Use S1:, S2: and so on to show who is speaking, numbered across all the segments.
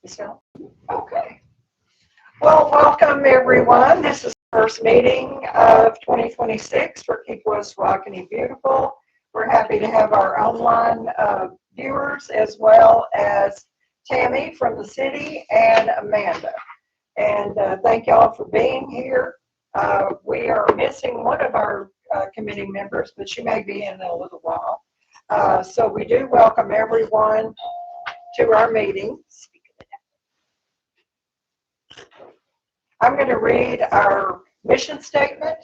S1: So, okay. Well, welcome everyone. This is the first meeting of 2026 for Keep West Tawakoni Beautiful. We're happy to have our online viewers as well as Tammy from the city and Amanda. And thank y'all for being here. We are missing one of our committee members, but she may be in a little while. So we do welcome everyone to our meeting. I'm going to read our mission statement.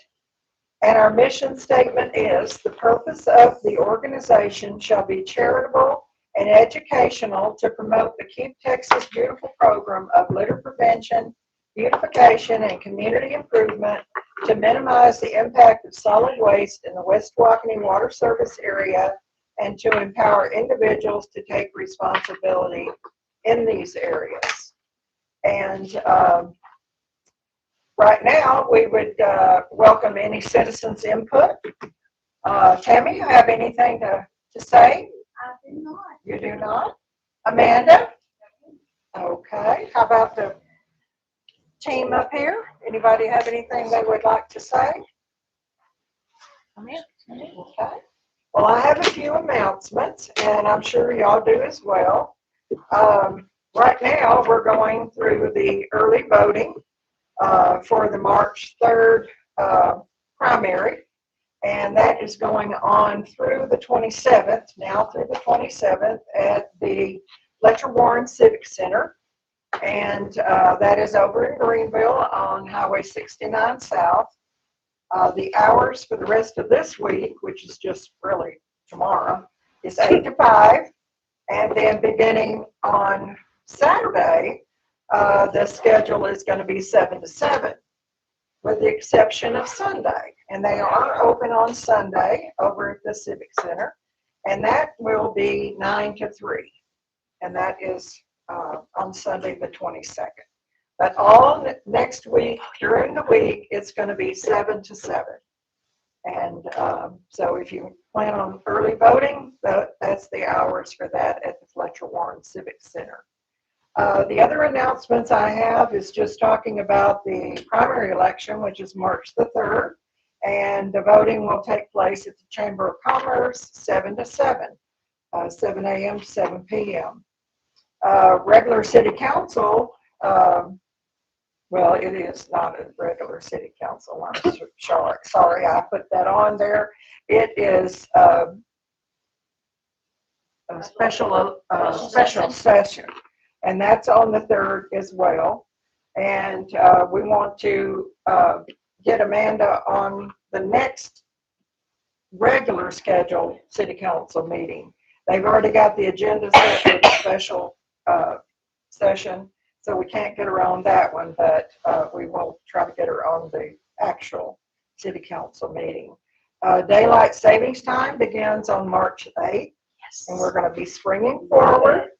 S1: And our mission statement is, the purpose of the organization shall be charitable and educational to promote the Keep Texas Beautiful program of litter prevention, beautification, and community improvement to minimize the impact of solid waste in the West Tawakoni water service area and to empower individuals to take responsibility in these areas. And right now, we would welcome any citizens' input. Tammy, you have anything to say?
S2: I do not.
S1: You do not? Amanda? Okay. How about the team up here? Anybody have anything they would like to say? Okay. Well, I have a few announcements, and I'm sure y'all do as well. Right now, we're going through the early voting for the March 3rd primary, and that is going on through the 27th, now through the 27th at the Fletcher Warren Civic Center, and that is over in Greenville on Highway 69 South. The hours for the rest of this week, which is just really tomorrow, is 8 to 5, and then beginning on Saturday, the schedule is going to be 7 to 7, with the exception of Sunday. And they are open on Sunday over at the Civic Center, and that will be 9 to 3, and that is on Sunday the 22nd. But all next week, during the week, it's going to be 7 to 7. And so if you plan on early voting, that's the hours for that at the Fletcher Warren Civic Center. The other announcements I have is just talking about the primary election, which is March the 3rd, and the voting will take place at the Chamber of Commerce, 7 to 7, 7 a.m. to 7 p.m. Regular City Council, well, it is not a regular City Council. I'm sorry, I put that on there. It is a special session. And that's on the 3rd as well. And we want to get Amanda on the next regular scheduled city council meeting. They've already got the agenda set for the special session, so we can't get her on that one, but we will try to get her on the actual city council meeting. Daylight savings time begins on March 8th, yes. And we're going to be springing forward.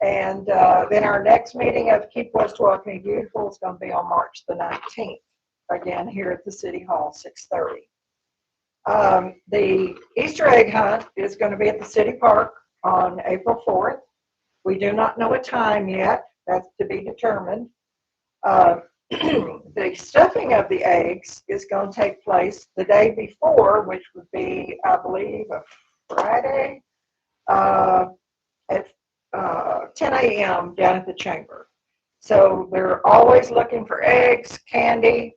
S1: And then our next meeting of Keep West Tawakoni Beautiful is going to be on March the 19th, again here at the City Hall, 6:30. The Easter egg hunt is going to be at the City Park on April 4th. We do not know a time yet. That's to be determined. The stuffing of the eggs is going to take place the day before, which would be, I believe, a Friday at 10 a.m. down at the chamber. So they're always looking for eggs, candy.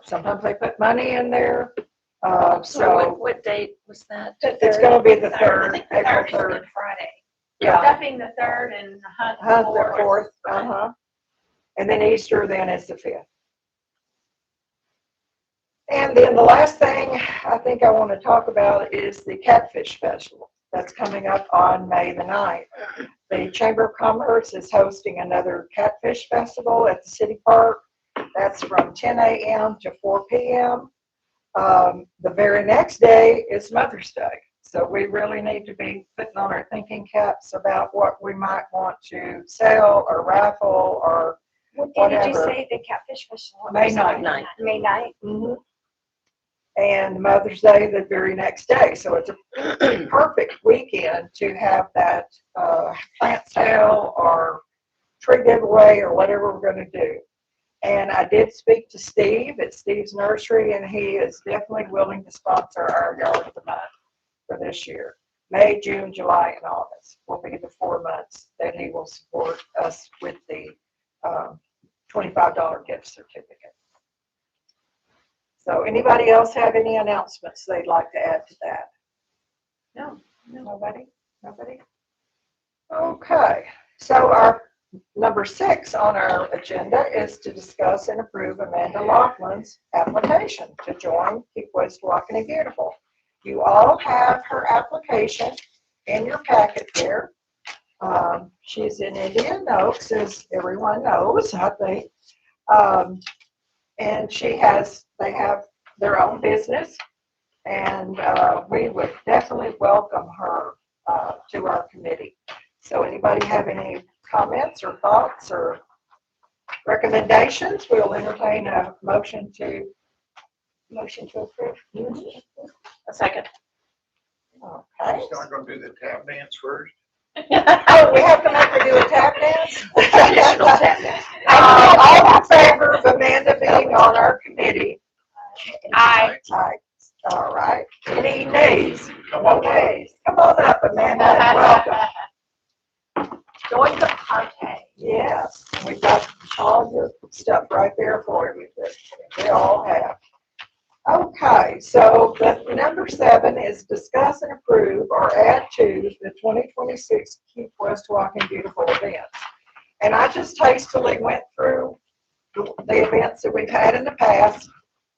S1: Sometimes they put money in there.
S2: So what date was that?
S1: It's going to be the 3rd, April 3rd.
S2: Good Friday.
S1: Yeah.
S2: Stuffing the 3rd and hunt
S1: the 4th. And then Easter then is the 5th. And then the last thing I think I want to talk about is the Catfish Festival. That's coming up on May the 9th. The Chamber of Commerce is hosting another Catfish Festival at the City Park. That's from 10 a.m. to 4 p.m. The very next day is Mother's Day. So we really need to be putting on our thinking caps about what we might want to sell or raffle or
S2: what
S1: whatever.
S2: Did you say the Catfish Festival?
S1: May 9th.
S2: May 9th.
S1: Mm-hmm. and Mother's Day the very next day. So it's a perfect weekend to have that plant sale or tree giveaway or whatever we're going to do. And I did speak to Steve at Steve's Nursery, and he is definitely willing to sponsor our Yard of the Month for this year. May, June, July, and August will be the 4 months that he will support us with the $25 gift certificate. So anybody else have any announcements they'd like to add to that?
S2: No.
S1: Nobody? Nobody? Okay. So our number 6 on our agenda is to discuss and approve Amanda Laughlin's application to join Keep West Tawakoni Beautiful. You all have her application in your packet there. She's in Indian Oaks, as everyone knows, I think. And they have their own business, and we would definitely welcome her to our committee. So anybody have any comments or thoughts or recommendations? We'll entertain a motion to approve.
S2: A second.
S1: Okay.
S3: Still not gonna do the tap dance first?
S1: Oh, we have to make her do a tap dance?
S2: Traditional tap dance.
S1: All in favor of Amanda being on our committee?
S2: Aye.
S1: Aye. All right. Any nays?
S3: Come
S1: No
S3: on,
S1: nays. Come on up, Amanda, and welcome.
S2: Join the party.
S1: Yes, we've got all your stuff right there for you that we all have. Okay, so the number 7 is discuss and approve or add to the 2026 Keep West Tawakoni Beautiful events. And I just hastily went through the events that we've had in the past,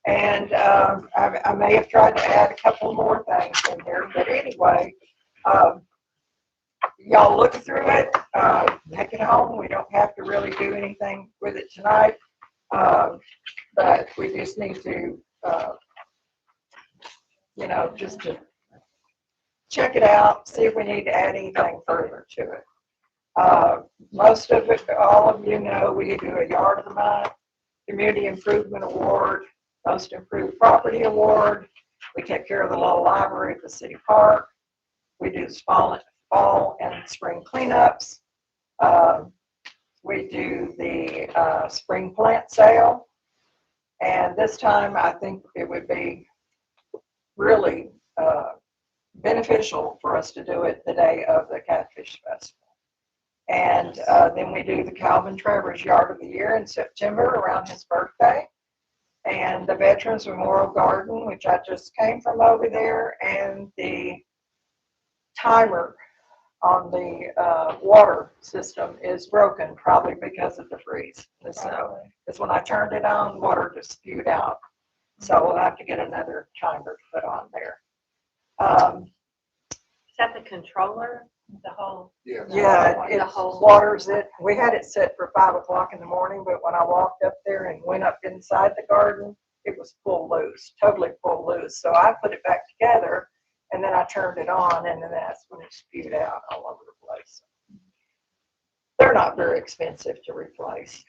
S1: and I may have tried to add a couple more things in there, but anyway, y'all look through it, take it home. We don't have to really do anything with it tonight, but we just need to just to check it out, see if we need to add anything further to it. Most of it, all of you know, we do a Yard of the Month, Community Improvement Award, Most Improved Property Award. We take care of the little library at the city park. We do fall and spring cleanups. We do the spring plant sale. And this time, I think it would be really beneficial for us to do it the day of the Catfish Festival. And then we do the Calvin Travers Yard of the Year in September around his birthday. And the Veterans Memorial Garden, which I just came from over there, and the timer on the water system is broken, probably because of the freeze. So, because when I turned it on, water just spewed out. So we'll have to get another timer to put on there.
S2: Is that the controller? The whole?
S1: Yeah, it waters it. We had it set for 5 o'clock in the morning, but when I walked up there and went up inside the garden, it was pulled loose, totally pulled loose. So I put it back together, and then I turned it on, and then that's when it spewed out all over the place. They're not very expensive to replace.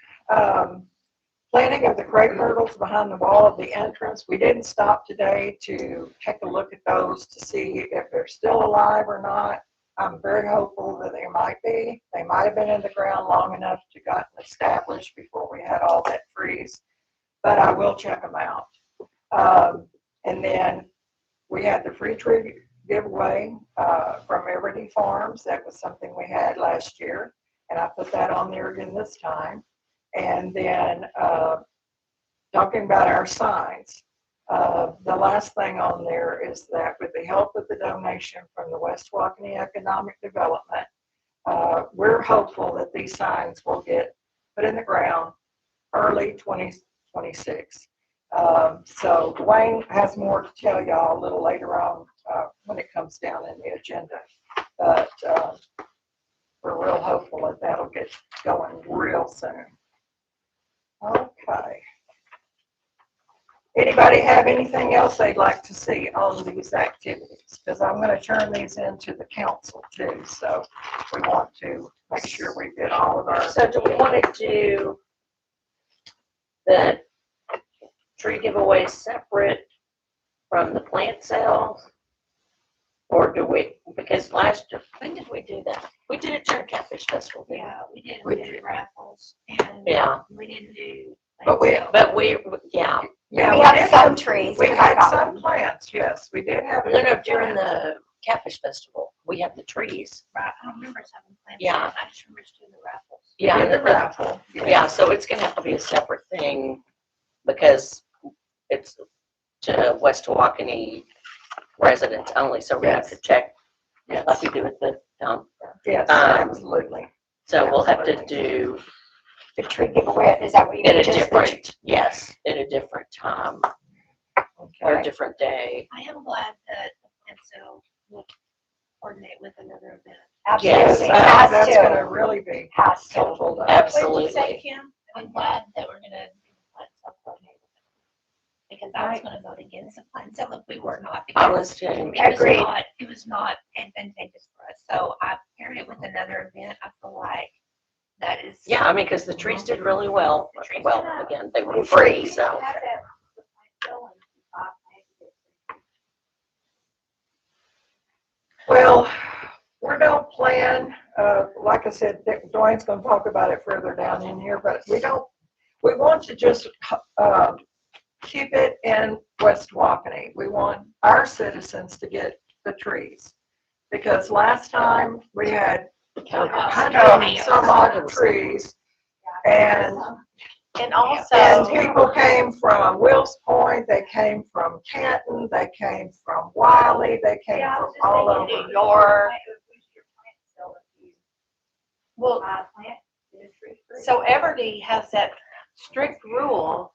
S1: Planting of the crepe myrtles behind the wall of the entrance. We didn't stop today to take a look at those to see if they're still alive or not. I'm very hopeful that they might be. They might have been in the ground long enough to gotten established before we had all that freeze, but I will check them out. And then we had the free tree giveaway from Everyday Farms. That was something we had last year, and I put that on there again this time. And then talking about our signs, the last thing on there is that with the help of the donation from the West Tawakoni Economic Development, we're hopeful that these signs will get put in the ground early 2026. So Dwayne has more to tell y'all a little later on when it comes down in the agenda. But we're real hopeful that that'll get going real soon. Okay. Anybody have anything else they'd like to see on these activities? Because I'm going to turn these into the council too. So we want to make sure we get all of our.
S2: So do we want to do the tree giveaway separate
S4: from the plant sales? Or do we, because last year, when did we do that? We did it during Catfish Festival, didn't
S2: Yeah, we
S1: We
S2: did raffles and
S4: we? Yeah,
S2: we didn't do.
S1: But we-
S4: but yeah,
S1: Yeah,
S5: We
S1: we
S5: have
S1: did
S5: some trees.
S1: We had
S5: have
S1: some plants, yes, we did have.
S4: no, during the Catfish Festival, we have the trees.
S2: I don't remember having plans.
S4: Yeah.
S2: I just remember doing the raffles.
S4: Yeah,
S1: We
S4: and
S1: did the
S4: the-
S1: raffle.
S4: yeah, so it's gonna have to be a separate thing because it's to West Tawakoni residents only, so we have to
S1: Yes.
S4: check
S1: Yes,
S4: like we do with the town.
S1: yes,
S4: Um,
S1: absolutely.
S4: So we'll have to do
S5: The tree giveaway, is that what you
S4: in
S5: mean?
S4: a
S5: Just the
S4: different, yes, in a different time or a
S1: Okay.
S4: different day.
S2: I am glad that the plant sale will coordinate with another event.
S4: Yes,
S5: Absolutely,
S1: That's
S5: has
S1: gonna
S5: to,
S1: really be
S5: has to.
S1: helpful. to us.
S4: Absolutely.
S2: What did you say, Kim? I'm glad that we're gonna do the plant sale coordinate with it. Because I was gonna vote against the plant sale if we were not.
S4: I
S2: because
S4: was too.
S5: Agreed.
S2: It was not advantageous for us. So I paired it with another event. I feel like that is.
S4: Yeah, I mean, because the trees did really well.
S2: The trees
S4: Well,
S2: did well.
S4: again, they were free, so.
S1: Well, we don't plan, like I said, Dwayne's gonna talk about it further down in here, but we want to just, keep it in West Waukene. We want our citizens to get the trees. Because last time we had 100 and some odd trees, and
S2: And also.
S1: And people came from Wills Point, they came from Canton, they came from Wiley, they came from all over.
S2: New York. Well, so Everdeen has that strict rule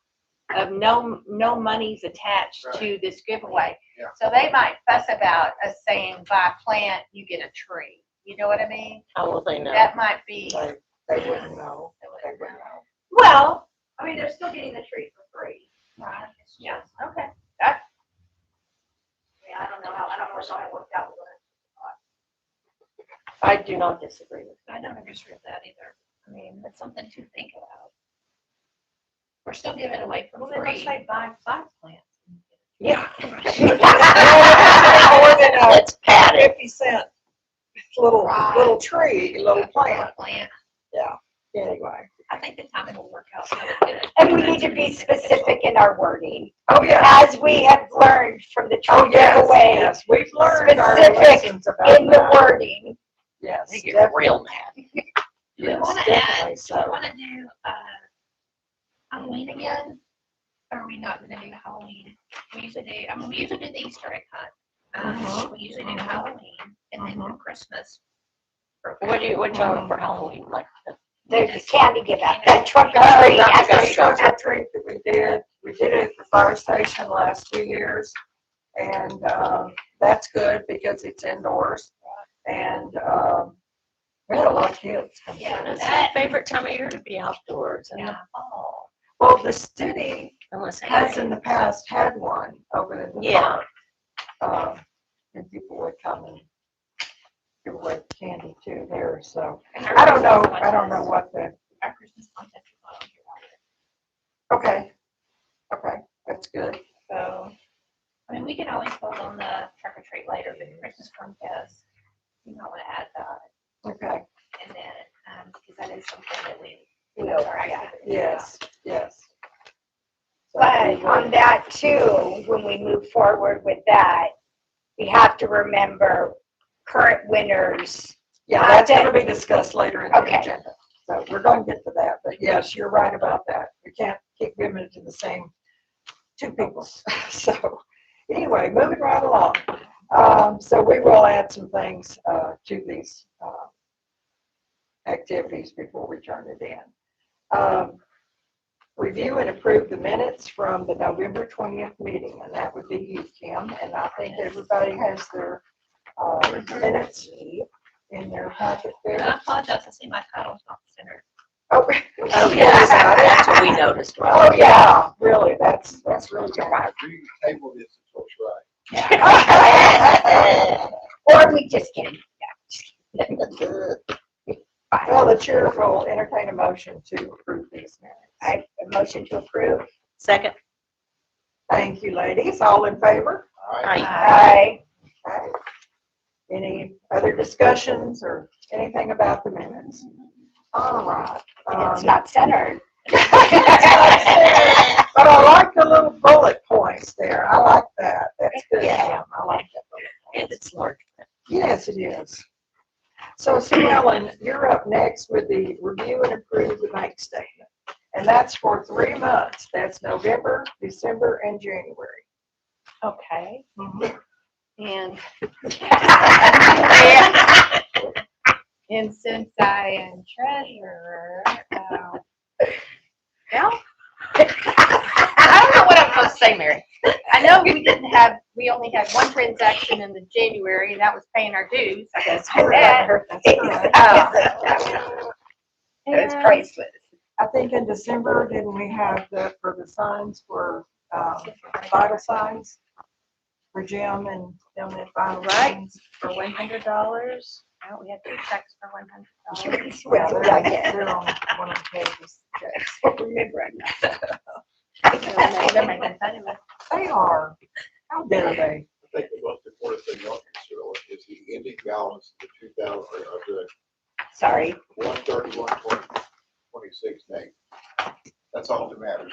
S2: of no monies attached to this giveaway.
S3: Yeah.
S2: So they might fuss about us saying, buy a plant, you get a tree. You know what I mean?
S4: How will they know?
S2: That might be.
S1: They wouldn't know, they wouldn't know.
S2: Well, I mean, they're still getting the tree for free. Right. Yeah, okay. That. Yeah, I don't know how it worked out.
S4: I do not disagree with
S2: I don't agree with that either. I mean, it's something to think about. We're still giving it away for free. Say buy 5 plants.
S4: Yeah.
S1: More than a
S4: Let's pat it.
S1: 50-cent little
S2: Right.
S1: tree, little plant,
S2: Plant.
S1: anyway.
S2: I think the timing will work out.
S5: And we need to be specific in our wording,
S1: Oh, yeah.
S5: as we have learned from the
S1: Oh,
S5: tree
S1: yes,
S5: giveaway,
S1: yes, we've learned our
S5: Specific
S1: lessons about
S5: in the
S1: that.
S5: wording.
S1: Yes,
S4: They get
S1: definitely.
S4: real mad.
S2: Do we
S1: Yes,
S2: want to
S1: definitely
S2: add, do
S1: so.
S2: we want to do Halloween again? Or are we not going to do Halloween? We usually do, I mean, we usually do the Easter egg hunt.
S1: Mhm.
S2: We usually do Halloween and then do Christmas.
S4: What do you want for Halloween? Like,
S5: The candy give out, the trunk or treat.
S4: That's
S1: That's
S4: a
S1: the trunk or treat that we did. We did it at the fire station the last 2 years. And that's good because it's indoors. And we had a lot of kids. come
S2: Yeah,
S1: through.
S4: it's my favorite time of year to be outdoors in the
S2: Yeah.
S4: fall.
S1: Well, the city
S4: Unless it
S1: has in
S4: rains.
S1: the past had one over in the
S4: Yeah.
S1: park. And people would come and give away candy too there, so. I don't know what the,
S2: Our Christmas contest is not on here either.
S1: okay, that's good.
S2: So, I mean, we can always vote on the trick or treat later, but the Christmas contest, you might want to add that.
S1: Okay,
S2: And then, because that is something that we.
S1: yes, yes. So
S5: But
S1: we
S5: on
S1: will-
S5: that too, when we move forward with that, we have to remember current winners.
S1: Yeah, that's gonna be discussed later in the
S5: Okay.
S1: agenda. So we're gonna get to that, but yes, you're right about that. We can't keep giving it to the same 2 people. So anyway, moving right along. So we will add some things to these activities before we turn it in. Review and approve the minutes from the November 20th meeting, and that would be you, Kim. And I think everybody has their minutes in their packet
S2: And I
S1: there.
S2: apologize, I see my title's not centered.
S1: Oh,
S4: Oh, yeah, that's what we noticed.
S1: Oh, yeah, really, that's really good.
S3: We table this until Friday.
S5: Or we just can't.
S1: Well, the chair will entertain a motion to approve these minutes.
S5: I, a motion to approve.
S4: Second,
S1: Thank you, ladies. All in favor?
S3: All right.
S5: Aye.
S1: Okay. Any other discussions or anything about the minutes? All right.
S5: It's not centered.
S1: But I like the little bullet points there. I like that. That's good.
S4: Yeah.
S1: I like that. bullet
S4: And
S1: points.
S4: it's large.
S1: Yes, it is. So Sue Ellen, you're up next with the review and approve the bank statement. And that's for 3 months. That's November, December, and January.
S2: Okay,
S1: Mhm.
S2: and, and since I am treasurer, well, I don't know what I'm supposed to say, Mary. I know we only had one transaction in the January, and that was paying our dues.
S1: That's
S2: And
S1: correct. That's correct.
S5: It's
S2: and-
S5: priceless.
S1: I think in December, didn't we have for the signs for vital signs for Jim and them at vital
S2: Right.
S1: signs?
S2: For $100. Oh, we had 2 checks for $100.
S1: Yeah,
S5: Well,
S1: they're,
S5: yeah.
S1: they're on one of the pages. Yes.
S5: Remember, I'm not.
S2: They're making fun of me.
S1: They are. How dare they?
S3: I think the most important thing y'all consider is the ending balance of the 2000, or of the
S5: Sorry.
S3: 1/31/26 date. That's all that matters.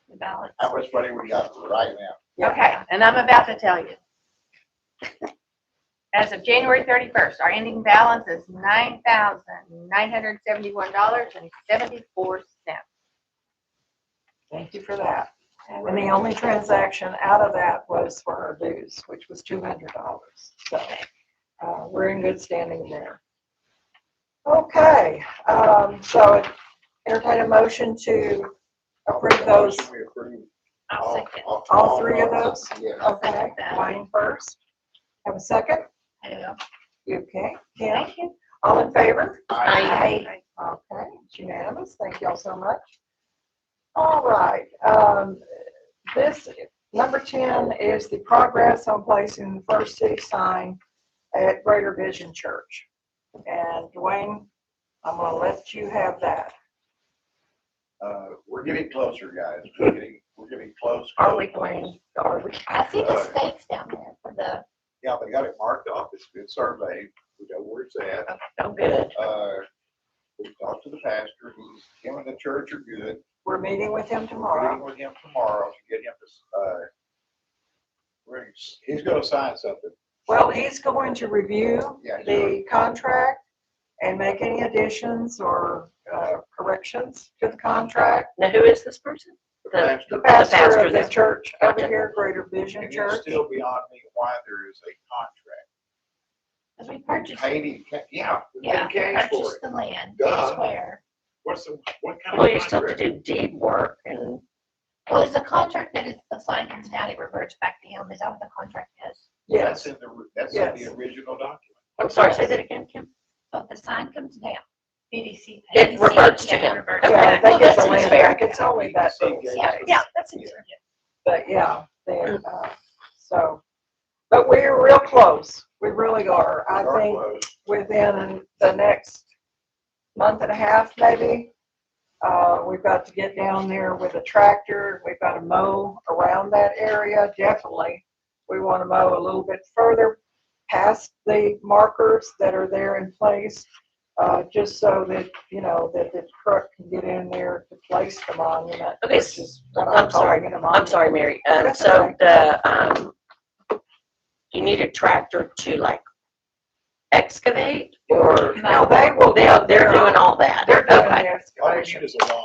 S2: The balance.
S3: How much money we got right now?
S2: Okay, and I'm about to tell you. As of January 31st, our ending balance is $9,971.74.
S1: Thank you for that. And the only transaction out of that was for our dues, which was $200. So we're in good standing there. Okay, so entertain a motion to approve those.
S3: Motion we approve
S2: I'll second.
S1: All 3 of those?
S3: Yeah.
S1: Okay, Wayne first. Have a second?
S2: Hello.
S1: Okay, Kim,
S2: Thank you.
S1: all in favor?
S5: Aye.
S1: Okay, it's unanimous. Thank y'all so much. All right, this, number 10 is the progress on placing the first city sign at Greater Vision Church. And Dwayne, I'm gonna let you have that.
S3: We're getting closer, guys. We're getting close.
S4: Are we going? Are we?
S2: I see the stakes down there for the.
S3: Yeah, they got it marked off. It's been surveyed. We know where it's at.
S4: Oh, good.
S3: We talked to the pastor. Him and the church are good.
S1: We're meeting with him
S3: We're
S1: tomorrow.
S3: meeting with him tomorrow to get him to, he's gonna sign something.
S1: Well, he's going to review
S3: Yeah.
S1: the contract and make any additions or corrections to the contract.
S4: Now, who is this person?
S3: The
S4: The-
S3: pastor,
S1: The pastor
S4: pastor
S1: of the
S4: that-
S1: church over
S4: Gotcha.
S1: here, Greater Vision
S3: and it's
S1: Church.
S3: still beyond me why there is a contract.
S2: Because we purchased,
S3: Paid in yeah, we
S2: yeah,
S3: paid cash for
S2: purchased
S3: it.
S2: the land,
S3: Duh.
S2: I swear.
S3: What kind
S4: Well,
S3: of
S4: you still have to
S3: contract?
S4: do deed work and,
S2: Well, it's a contract that if the sign comes down, it reverts back to him. Is that what the contract is?
S1: Yes,
S3: That's in
S1: Yes.
S3: the original document.
S4: I'm sorry, say that again, Kim.
S2: So if the sign comes down, BDC.
S4: It reverts to
S2: Yeah,
S4: him.
S2: reverts.
S1: yeah, I
S4: Okay.
S1: think it's a
S4: Well,
S1: land
S4: that's fair.
S1: back. It's only that little
S3: Yeah,
S1: space.
S2: Yeah, that's
S3: Yeah.
S2: it.
S1: But yeah, then, so, but we're real close. We really are. I
S3: We are
S1: think
S3: close.
S1: within the next month and a half, maybe, we've got to get down there with a tractor. We've got to mow around that area. Definitely. We want to mow a little bit further past the markers that are there in place, just so that, that the truck can get in there to place the monument.
S4: Okay,
S1: which is what
S4: I'm sorry.
S1: calling it a
S4: I'm
S1: monument.
S4: sorry, Mary.
S1: That's
S4: So
S1: okay.
S4: the, you need a tractor to like excavate or?
S1: No, they will.
S4: They're doing all that.
S1: They're doing
S4: Okay.
S1: the
S3: All you
S1: excavation.
S3: need is a lawn.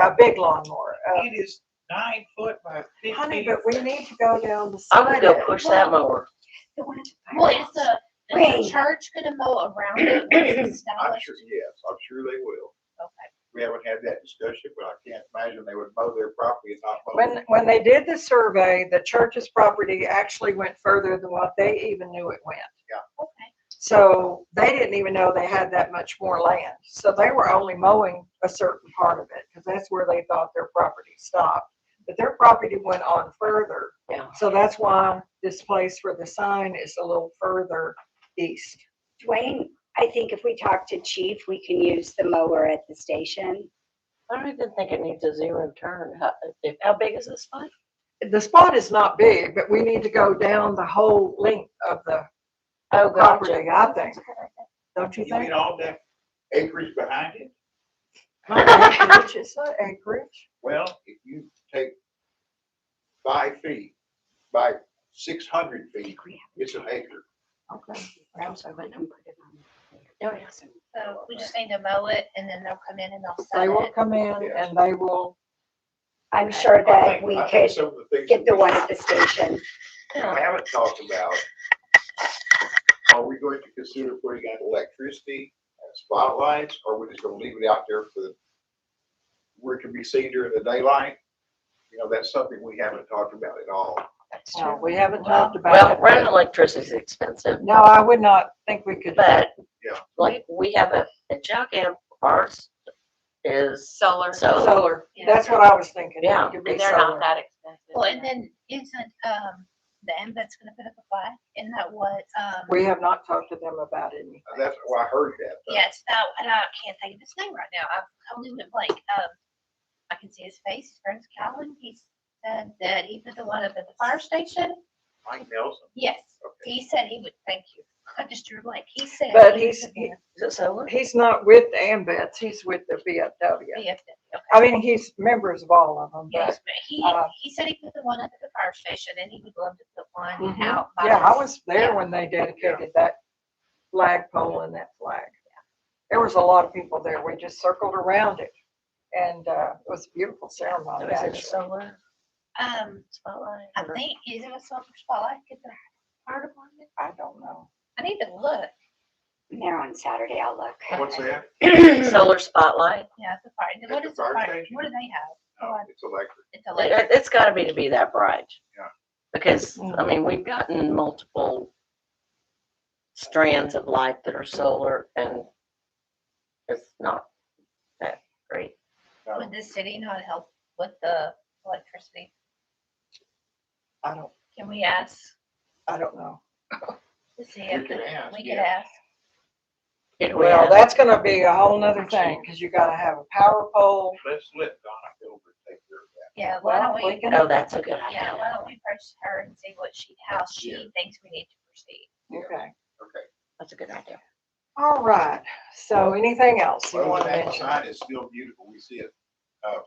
S1: A big lawnmower.
S3: It is 9 foot by 15.
S1: Honey, but we need to go down the
S4: I
S1: side.
S4: would go
S1: of it.
S4: push that mower.
S2: Well, is the church gonna mow around it when it's
S3: I'm
S2: established?
S3: sure, yes, I'm sure they will.
S2: Okay.
S3: We haven't had that discussion, but I can't imagine they would mow their property and not mow.
S1: When they did the survey, the church's property actually went further than what they even knew it went.
S2: Okay.
S1: So they didn't even know they had that much more land. So they were only mowing a certain part of it because that's where they thought their property stopped. But their property went on further.
S4: Yeah.
S1: So that's why this place for the sign is a little further east.
S5: Dwayne, I think if we talk to Chief, we can use the mower at the station.
S4: I don't even think it needs a zero turn. How big is this one?
S1: the spot is not big, but we need to go down the whole length of the
S4: Oh,
S1: property, I think. Don't you
S3: You
S1: think?
S3: mean all that acreage behind it?
S1: Not acreage, it's not acreage.
S3: Well, if you take 5 feet by 600 feet, it's an acre.
S1: Okay.
S4: I'm sorry, but don't put it on. Oh, yes.
S2: So we just need to mow it and then they'll come in and they'll
S1: They
S2: set
S1: will
S2: it.
S1: come in and they will,
S5: I'm sure
S3: I
S5: that
S3: think-
S5: we
S3: I think
S5: could
S3: some of the things
S5: get
S3: that
S5: the
S3: we
S5: one at the station.
S3: haven't talked about, are we going to consider putting in electricity and spotlights, or we're just gonna leave it out there for the, where it can be seen during the daylight? You know, that's something we haven't talked about at all.
S4: That's
S1: no,
S4: true.
S1: we haven't talked
S4: Well,
S1: about
S4: running
S1: it.
S4: electricity is expensive,
S1: No, I would not think we could.
S4: but
S3: Yeah.
S4: like we have a junk amp, ours is
S6: Solar.
S1: Solar,
S2: Yeah.
S1: that's what I was thinking.
S4: Yeah,
S1: It could be
S6: And they're
S1: solar.
S6: not that expensive.
S2: Well, and then isn't, the AMVET's gonna put up a flag? Isn't that what,
S1: We have not talked to them about anything.
S3: That's why I heard that. though.
S2: yes, that, and I can't think of his name right now. I totally went blank. I can see his face, his friend's Calvin. He said that he put the one up at the fire station.
S3: Mike Nelson.
S2: Yes,
S3: Okay.
S2: he said he would, thank you. I just drew a blank. He said.
S1: But
S2: he
S1: he's,
S2: would
S1: he-
S4: is it solar?
S1: he's not with the AMVETS, he's with the VFW.
S2: be up there. Okay.
S1: I mean, he's members of all of them,
S2: Yes,
S1: but,
S2: but he said he put the one up at the fire station and he would love to put one
S1: Mhm.
S2: out. by
S1: yeah, I
S2: his-
S1: was there
S2: yeah.
S1: when they dedicated that flagpole and that flag. There was a lot of people there. We just circled around it. And, it was a beautiful ceremony,
S4: Is it a
S1: actually.
S4: solar spotlight?
S2: I
S4: or-
S2: think, is it a solar spotlight at the fire department?
S1: I don't know.
S2: I need to look.
S5: There on Saturday, I'll look.
S3: What's that?
S4: Solar spotlight?
S2: Yeah, it's a fire. What
S3: the
S2: is the
S3: fire
S2: fire?
S3: station?
S2: What do they have?
S3: No, it's electric.
S2: It's electric.
S4: It's gotta be that bright.
S3: Yeah.
S4: Because, I mean, we've gotten multiple strands of light that are solar and it's not that great.
S3: No.
S2: Would the city not help with the electricity?
S1: I don't
S2: Can we ask
S1: know.
S2: to see
S3: We
S2: if
S3: could ask,
S2: we could
S3: yeah.
S2: ask?
S1: Well, that's gonna be a whole nother thing, because you gotta have a power pole.
S3: Let's let Donna Gilbert take care of that.
S2: Yeah, why don't
S1: Well, we
S2: we,
S1: can-
S4: Oh, that's a good
S2: yeah,
S4: idea.
S2: why don't we approach her and see how she
S3: Yeah.
S2: thinks we need to proceed?
S1: Okay.
S3: Okay.
S4: That's a good idea.
S1: All right. So anything else you
S3: Other
S1: want
S3: than
S1: to
S3: that, the
S1: mention?
S3: sign is still beautiful. We see it,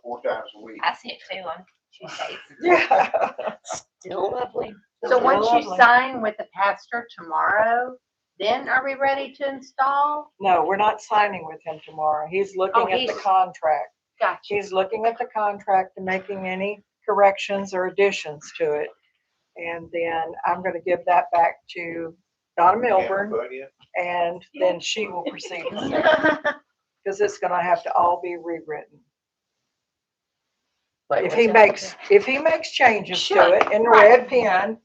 S3: 4 times a week.
S2: I see it too on Tuesdays.
S1: Yeah.
S4: Still lovely.
S6: So
S1: They're
S6: once you
S1: lovely.
S6: sign with the pastor tomorrow, then are we ready to install?
S1: No, we're not signing with him tomorrow. He's looking at the
S6: he's-
S1: contract.
S6: Gotcha.
S1: She's looking at the contract and making any corrections or additions to it. And then I'm gonna give that back to Donna Milburn,
S3: Put in.
S1: and then she will proceed with it, because it's gonna have to all be rewritten.
S4: Wait,
S1: If
S4: what's
S1: he
S4: that?
S1: makes changes to
S6: Sure,
S1: it in the
S6: right.
S1: red pen,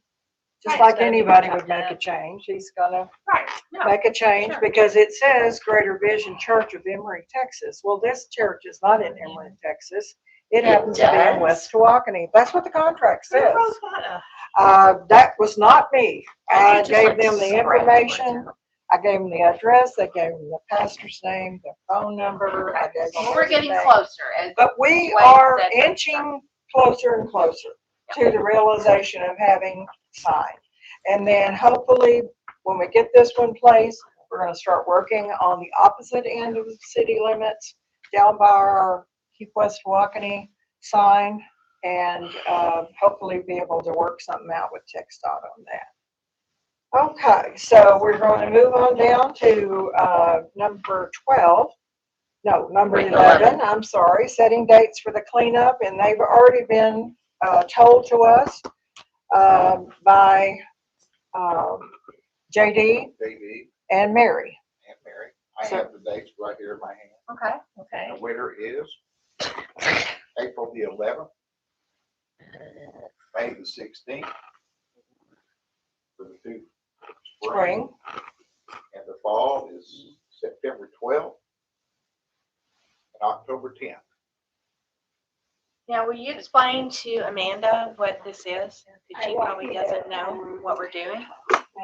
S1: just
S2: Right,
S1: like
S2: it's gotta be
S1: anybody
S2: chopped
S1: would make a
S2: up.
S1: change, he's gonna
S6: Right, no,
S1: make a change,
S6: sure.
S1: because it says Greater Vision Church of Emory, Texas. Well, this church is not in Emory, Texas. It
S4: It
S1: happens to be in
S4: does?
S1: West Tawakoni. That's what the contract
S6: Who
S1: says.
S6: wrote that up?
S1: That was not me. I
S4: Just
S1: gave
S4: like
S1: them the
S4: scrap
S1: information.
S4: it.
S1: I gave them the address. They gave them the pastor's name, the phone number. I gave them
S6: Well, we're getting
S1: everything.
S6: closer as
S1: But we
S6: Wayne
S1: are
S6: said.
S1: inching closer and closer to the realization of having signed. And then hopefully, when we get this one placed, we're gonna start working on the opposite end of the city limits, down by our Keep West Walkeny sign, and hopefully be able to work something out with TxDOT on that. Okay, so we're going to move on down to number 12. No, number 11, I'm sorry, setting dates for the cleanup, and they've already been told to us by JD
S3: JD
S1: and Mary.
S3: and Mary. I
S1: So-
S3: have the dates right here in my hand.
S6: Okay.
S2: Okay.
S3: The winter is April the 11th, May the 16th. For the 2
S1: Spring.
S3: And the fall is September 12th and October 10th.
S6: Now, will you explain to Amanda what this is? Because she probably doesn't know what we're doing.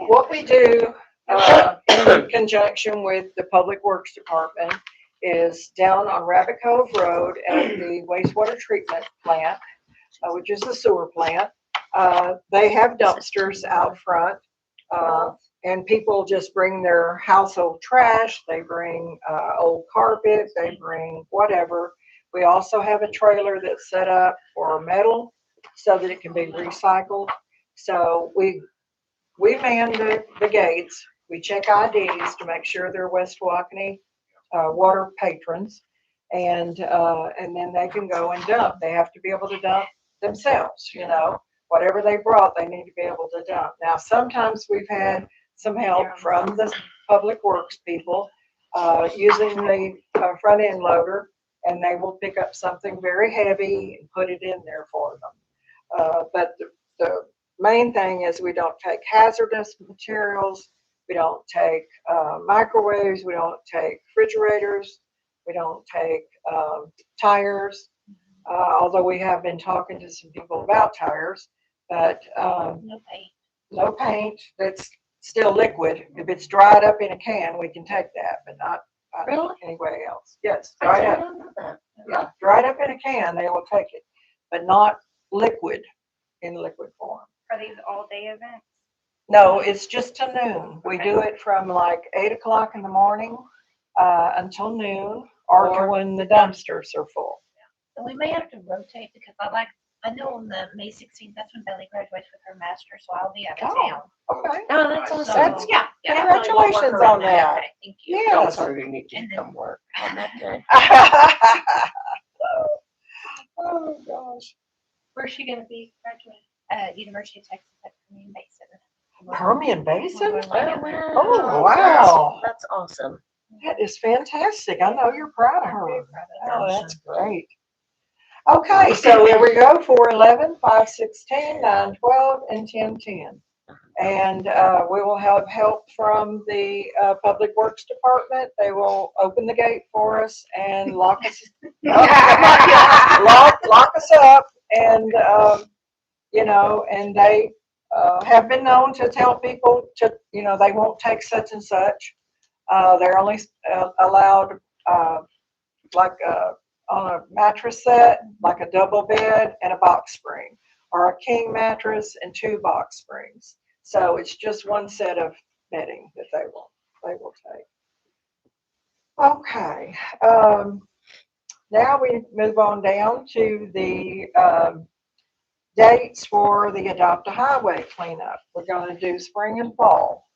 S1: What we do in conjunction with the Public Works Department is down on Rabbit Cove Road at the wastewater treatment plant. which is the sewer plant. They have dumpsters out front. And people just bring their household trash. They bring old carpet. They bring whatever. We also have a trailer that's set up for metal so that it can be recycled. So we man the gates. We check IDs to make sure they're West Tawakoni water patrons, and then they can go and dump. They have to be able to dump themselves. Whatever they brought, they need to be able to dump. Now, sometimes we've had some help from the public works people using the front end loader, and they will pick up something very heavy and put it in there for them. But the main thing is we don't take hazardous materials. We don't take microwaves. We don't take refrigerators. We don't take tires. Although we have been talking to some people about tires, but
S2: No paint.
S1: no paint that's still liquid. If it's dried up in a can, we can take that, but not
S4: Really?
S1: anyway else. Yes,
S4: I
S1: dried up.
S4: didn't know that.
S1: Yeah, dried up in a can, they will take it, but not liquid in liquid form.
S2: Are these all day events?
S1: No, it's just to noon. We do it from like 8 o'clock in the morning until noon, or to when the dumpsters are full.
S2: And we may have to rotate because I know on the May 16th, that's when Belly graduates with her master, so I'll be out of
S1: Oh.
S2: town.
S1: Okay.
S4: Oh, that's
S2: So,
S4: awesome.
S1: That's-
S2: yeah. I really won't work
S1: Congratulations
S2: around
S1: on that.
S2: Okay, thank you.
S4: Don't
S1: Yes.
S4: tell her you need to
S2: And then-
S4: come work on that day.
S1: Oh, gosh.
S2: Where's she gonna be graduating? University of Texas at Permian Basin.
S1: Permian Basin?
S4: Oh,
S1: wow.
S4: That's awesome.
S1: That is fantastic. I know you're proud of
S2: I'm very
S1: her.
S2: proud of
S1: Oh,
S2: her.
S1: that's great. Okay, so there we go, 411, 516, 912, and 1010. And we will have help from the Public Works Department. They will open the gate for us and lock us lock us up, and and they have been known to tell people to, they won't take such and such. They're only allowed like on a mattress set, like a double bed and a box spring, or a king mattress and 2 box springs. So it's just one set of bedding that they will take. Okay. Now we move on down to the dates for the Adopt a Highway cleanup. We're going to do spring and fall.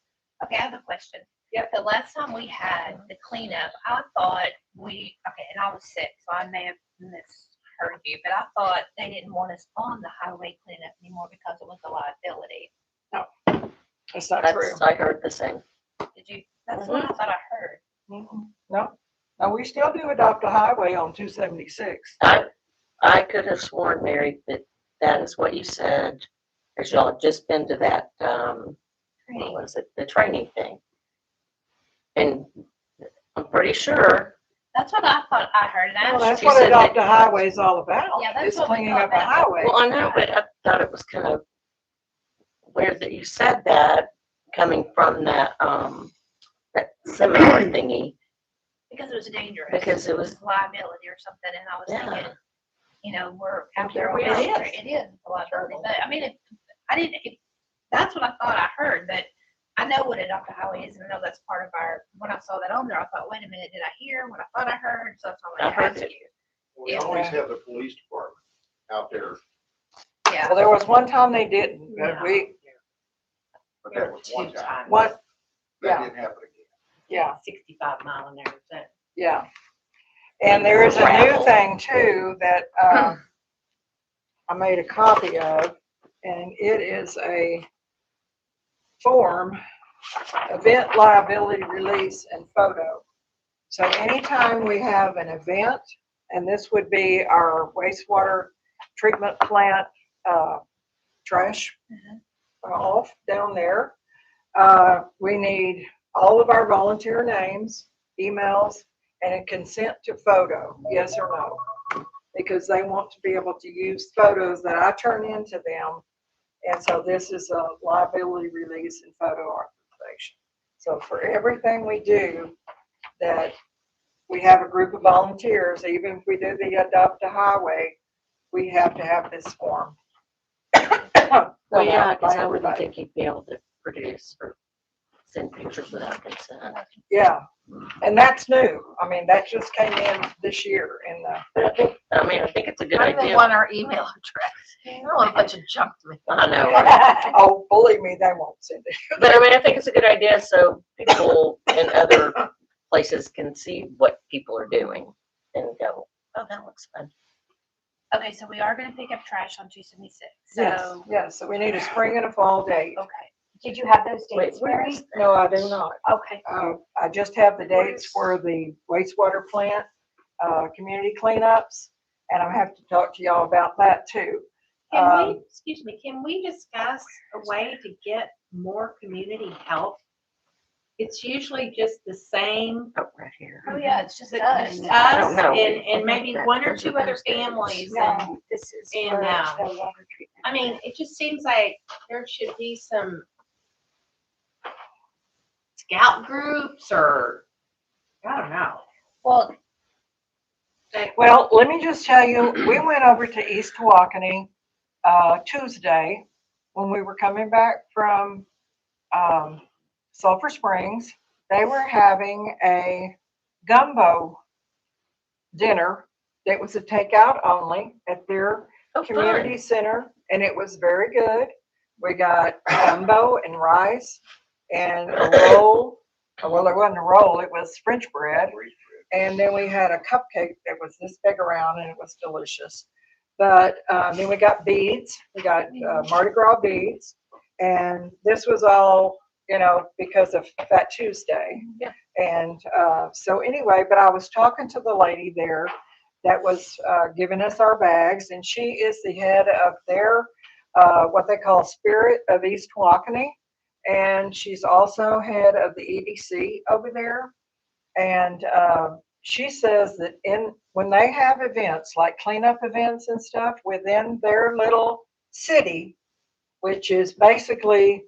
S2: Okay, I have a question. Yep. The last time we had the cleanup, I thought and I was sick, so I may have misheard you, but I thought they didn't want us on the highway cleanup anymore because it was a liability.
S1: That's not true.
S4: I heard the same.
S2: Did you? That's what I thought I heard.
S1: No, we still do Adopt a Highway on 276.
S4: I could have sworn, Mary, that is what you said, because y'all had just been to that, what was it, the training thing. And I'm pretty sure,
S2: That's what I thought I heard. And
S1: Well,
S2: I
S1: that's
S4: she
S1: what
S4: said
S1: Adopt
S4: that-
S1: a Highway is all about.
S2: Yeah, that's
S1: Is
S2: what we
S1: cleaning
S2: thought
S1: up a
S2: that-
S1: highway.
S4: well, I know, but I thought it was kind of weird that you said that coming from that seminar thingy.
S2: because it was dangerous.
S4: Because it was-
S2: liability or something, and I was
S4: Yeah.
S2: thinking, we're out
S4: Here
S2: there.
S4: we
S2: on
S4: are.
S2: the street. It is a liability, but I mean, that's what I thought I heard, but I know what Adopt a Highway is, and I know that's part of when I saw that on there, I thought, wait a minute, did I hear what I thought I heard? So that's all I
S4: I heard
S2: asked
S4: it.
S2: you.
S3: We
S2: Yeah.
S3: always have the police department out there,
S2: Yeah.
S1: Well, there was one time they didn't, but
S3: but that was one time.
S1: what,
S3: That
S1: yeah.
S3: didn't happen again.
S1: yeah,
S6: 65 mile an hour zone.
S1: yeah. And there is a new thing too that I made a copy of, and it is a form, event liability release and photo. So anytime we have an event, and this would be our wastewater treatment plant trash off down there, we need all of our volunteer names, emails, and a consent to photo, yes or no. Because they want to be able to use photos that I turn into them. And so this is a liability release and photo authorization. So for everything we do, that we have a group of volunteers, even if we do the Adopt a Highway, we have to have this form.
S4: Well, yeah,
S1: By
S4: because I wouldn't
S1: everybody.
S4: think you'd be able to produce or send pictures without consent.
S1: Yeah, and that's new. I mean, that just came in this year in the,
S4: But I think it's a good
S6: I don't even
S4: idea.
S6: want our email address. I don't want a bunch of junk to me.
S4: I know, right?
S1: oh, believe me, they won't send it.
S4: But I mean, I think it's a good idea so people in other places can see what people are doing and go, oh, that looks fun.
S2: Okay, so we are gonna pick up trash on 276,
S1: Yes,
S2: so,
S1: yes, so we need a spring and a fall date.
S2: okay,
S5: Did you have those
S4: Wait,
S5: dates,
S4: where
S5: Mary?
S4: is
S1: No, I do not.
S5: Okay.
S1: I just have the dates for the wastewater plant, community cleanups, and I have to talk to y'all about that too.
S6: Can we, excuse me, can we discuss a way to get more community help? It's usually just the same,
S4: Oh, right here.
S2: oh yeah, it's just
S6: the-
S2: us.
S4: I don't
S6: us
S4: know.
S6: and maybe one or
S4: Those are
S6: two other
S4: those days.
S6: families. And,
S5: No, this is
S6: and,
S5: for
S6: um,
S5: the water treatment.
S6: I mean, it just seems like there should be some scout groups or, I don't know.
S2: Well,
S1: Well, let me just tell you, we went over to East Tawakoni, Tuesday when we were coming back from, Sulphur Springs. They were having a gumbo dinner that was a takeout only at their
S4: Oh,
S1: community center, and it was very good. We got gumbo and rice and a roll. Well, it wasn't a roll, it was French bread. And then we had a cupcake that was this big around and it was delicious. But then we got beads, we got Mardi Gras beads. And this was all, because of Fat Tuesday.
S4: Yeah.
S1: And so anyway, but I was talking to the lady there that was giving us our bags, and she is the head of their, what they call Spirit of East Tawakoni. And she's also head of the EDC over there. And she says that when they have events like cleanup events and stuff within their little city, which is basically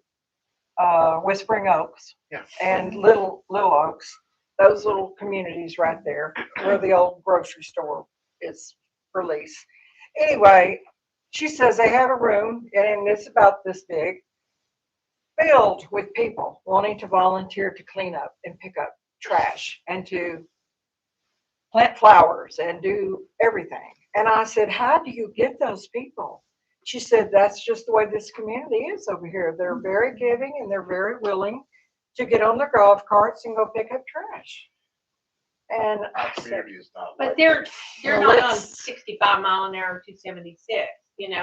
S1: Whispering Oaks
S3: Yeah.
S1: and Little Oaks, those little communities right there where the old grocery store is for lease. Anyway, she says they have a room, and it's about this big, filled with people wanting to volunteer to clean up and pick up trash and to plant flowers and do everything. And I said, how do you get those people? She said, that's just the way this community is over here. They're very giving and they're very willing to get on their golf carts and go pick up trash. And
S3: Our
S1: I said,
S3: community is not.
S6: But
S3: like
S6: they're
S4: Well,
S6: not on
S4: let's-
S6: 65 mile an hour, 276,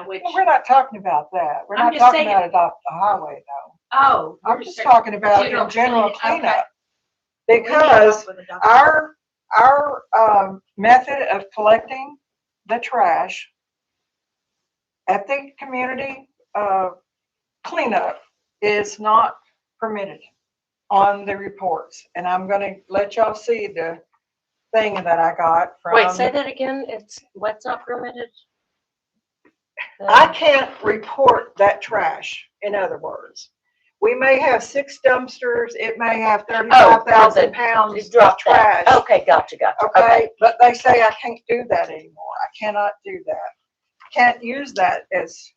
S6: which,
S1: well, we're not talking about that. We're
S6: I'm
S1: not
S6: just
S1: talking
S6: saying-
S1: about it off the highway though.
S6: oh.
S1: I'm just talking about in general
S6: clean- okay.
S1: cleanup.
S6: We need
S1: Because
S6: help with the doctor.
S1: our method of collecting the trash at the community cleanup is not permitted on the reports. And I'm gonna let y'all see the thing that I got from.
S4: Wait, say that again. It's what's not permitted?
S1: I can't report that trash, in other words. We may have 6 dumpsters, it may have 35,000 pounds
S4: You
S1: of
S4: dropped
S1: trash.
S4: that. Okay, gotcha.
S1: Okay, but they say I can't do that anymore. I cannot do that. Can't use that as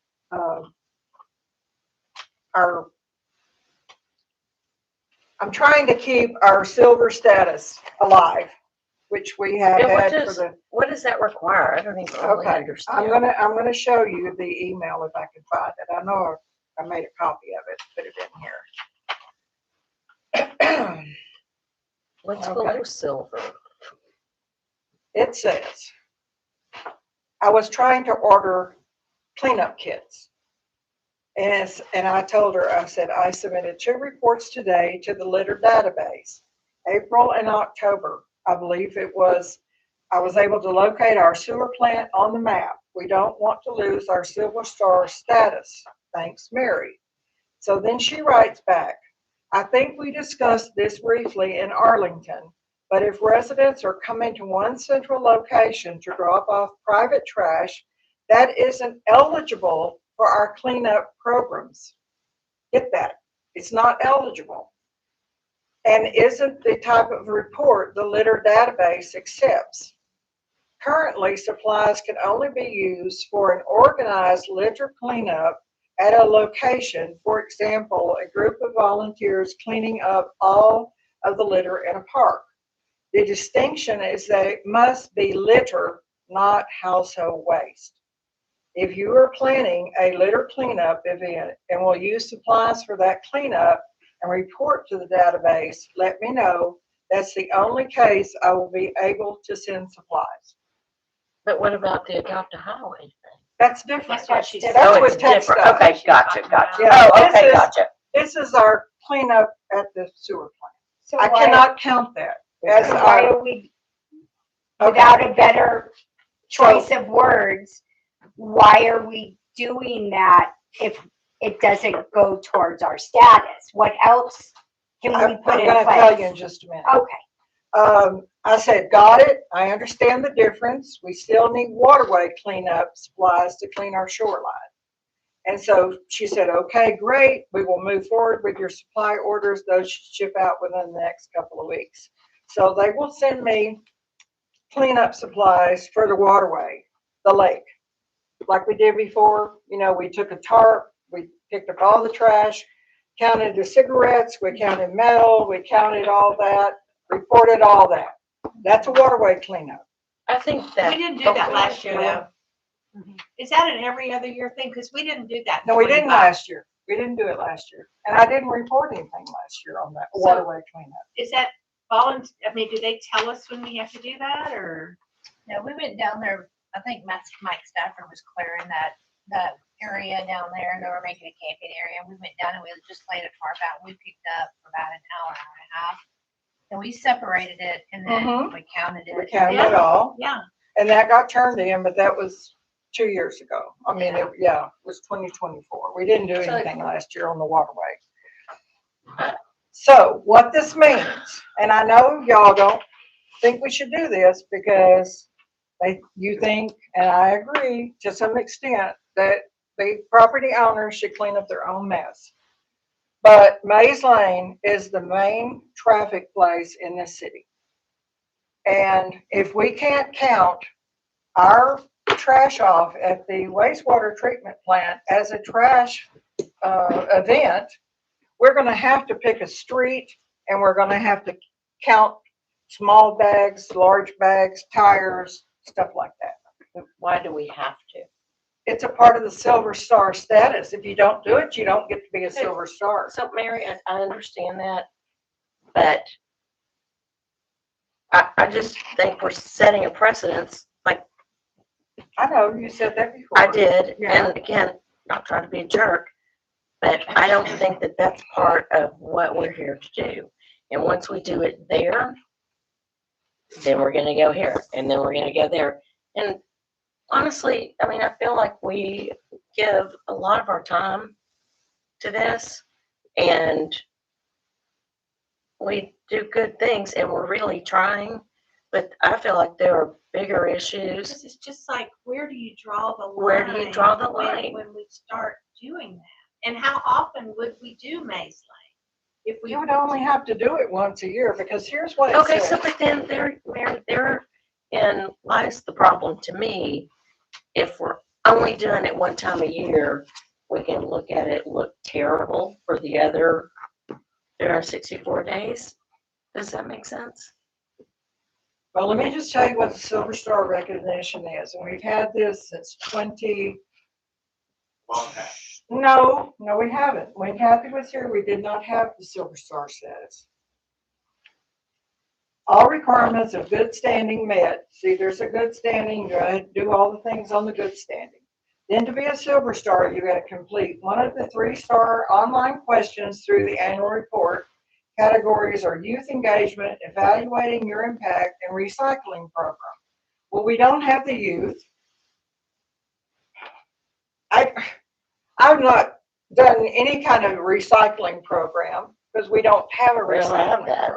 S1: I'm trying to keep our silver status alive, which we have
S4: And
S1: had for the.
S4: what does that require? I don't even really
S1: Okay,
S4: understand.
S1: I'm gonna show you the email if I can find it. I know I made a copy of it, put it in here.
S4: What's
S1: okay.
S4: below silver?
S1: It says, I was trying to order cleanup kits. And I told her, I said, I submitted 2 reports today to the litter database. April and October, I believe it was, I was able to locate our sewer plant on the map. We don't want to lose our Silver Star status. Thanks, Mary. So then she writes back, I think we discussed this briefly in Arlington, but if residents are coming to one central location to drop off private trash, that isn't eligible for our cleanup programs. Get that? It's not eligible. And isn't the type of report the litter database accepts. Currently, supplies can only be used for an organized litter cleanup at a location. For example, a group of volunteers cleaning up all of the litter in a park. The distinction is that it must be litter, not household waste. If you are planning a litter cleanup event and will use supplies for that cleanup and report to the database, let me know. That's the only case I will be able to send supplies.
S4: But what about the adopt a highway thing?
S1: That's different.
S6: That's what she said.
S1: That's
S4: Oh,
S1: what
S4: it's
S1: Tex
S4: different.
S1: does.
S4: Okay, gotcha, gotcha.
S1: Yeah,
S4: Oh,
S1: this
S4: okay,
S1: is-
S4: gotcha.
S1: This is our cleanup at the sewer plant.
S5: So
S1: I
S5: why,
S1: cannot count that as
S5: why
S1: our,
S5: are we,
S1: okay.
S5: without a better choice of words, why are we doing that if it doesn't go towards our status? What else can we
S1: I'm
S5: put in
S1: gonna tell you
S5: place?
S1: in just a minute.
S5: Okay,
S1: I said, got it. I understand the difference. We still need waterway cleanup supplies to clean our shoreline. And so she said, okay, great. We will move forward with your supply orders. Those should ship out within the next couple of weeks. So they will send me cleanup supplies for the waterway, the lake. Like we did before, we took a tarp, we picked up all the trash, counted the cigarettes, we counted metal, we counted all that, reported all that. That's a waterway cleanup.
S4: I think that.
S6: We didn't do that last year though. Is that an every other year thing? Because we didn't do that. in
S1: No, we didn't
S6: 25.
S1: last year. We didn't do it last year. And I didn't report anything last year on that waterway cleanup.
S6: Is that I mean, do they tell us when we have to do that or?
S2: No, we went down there, I think Mike Stafford was clearing that area down there, and they were making a camping area. We went down and we just laid a tarp out, and we picked up for about an hour and a half. And we separated it, and then we counted it.
S1: We counted it all.
S6: Yeah.
S1: And that got turned in, but that was 2 years ago. I mean, it was 2024. We didn't do anything last year on the waterway. So what this means, and I know y'all don't think we should do this because you think, and I agree to some extent, that the property owners should clean up their own mess. But Mays Lane is the main traffic place in this city. And if we can't count our trash off at the wastewater treatment plant as a trash event, we're going to have to pick a street, and we're going to have to count small bags, large bags, tires, stuff like that.
S4: Why do we have to?
S1: It's a part of the Silver Star status. If you don't do it, you don't get to be a Silver Star.
S4: So Mary, I understand that, but I just think we're setting a precedence. Like
S1: I know, you said that before.
S4: I did,
S1: Yeah.
S4: and again, not trying to be a jerk, but I don't think that that's part of what we're here to do. And once we do it there, then we're gonna go here, and then we're gonna go there. And honestly, I mean, I feel like we give a lot of our time to this, and we do good things, and we're really trying, but I feel like there are bigger issues.
S6: This is just like, where do you draw the line?
S4: Where do you draw the line?
S6: When we start doing that? And how often would we do Maze Lane? If we
S1: You would only have to do it once a year, because here's what it
S4: Okay,
S1: says.
S4: so but then therein lies the problem to me. If we're only doing it one time a year, we can look at it, look terrible for the other 364 days. Does that make sense?
S1: Well, let me just tell you what the Silver Star recognition is, and we've had this since
S3: Long time.
S1: No, we haven't. When Kathy was here, we did not have the Silver Star status. All requirements of good standing met. See, there's a good standing, you gotta do all the things on the good standing. Then to be a Silver Star, you gotta complete one of the 3-star online questions through the annual report. Categories are youth engagement, evaluating your impact, and recycling program. Well, we don't have the youth. I've not done any kind of recycling program because we don't have a
S4: We don't have
S1: recycling
S4: that.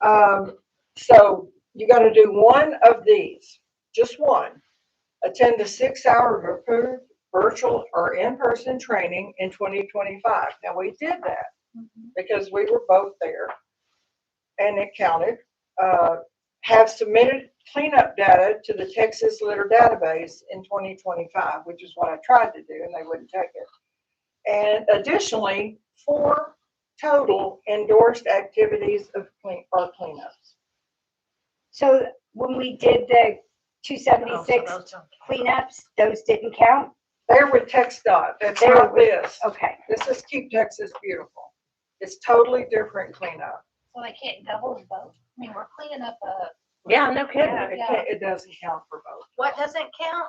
S1: program. So you got to do one of these, just one. Attend a 6-hour approved virtual or in-person training in 2025. Now we did that because we were both there and it counted. Have submitted cleanup data to the Texas Litter Database in 2025, which is what I tried to do, and they wouldn't take it. And additionally, 4 total endorsed activities of cleanups.
S5: So when we did the 276 cleanups, those didn't count?
S1: They're with TxDOT. That's
S5: They're
S1: not
S5: with-
S1: this.
S5: Okay.
S1: This is Keep Texas Beautiful. It's totally different cleanup.
S2: So they can't double the vote. I mean, we're cleaning up a,
S4: Yeah, no kidding.
S1: It doesn't count for both.
S6: What doesn't count?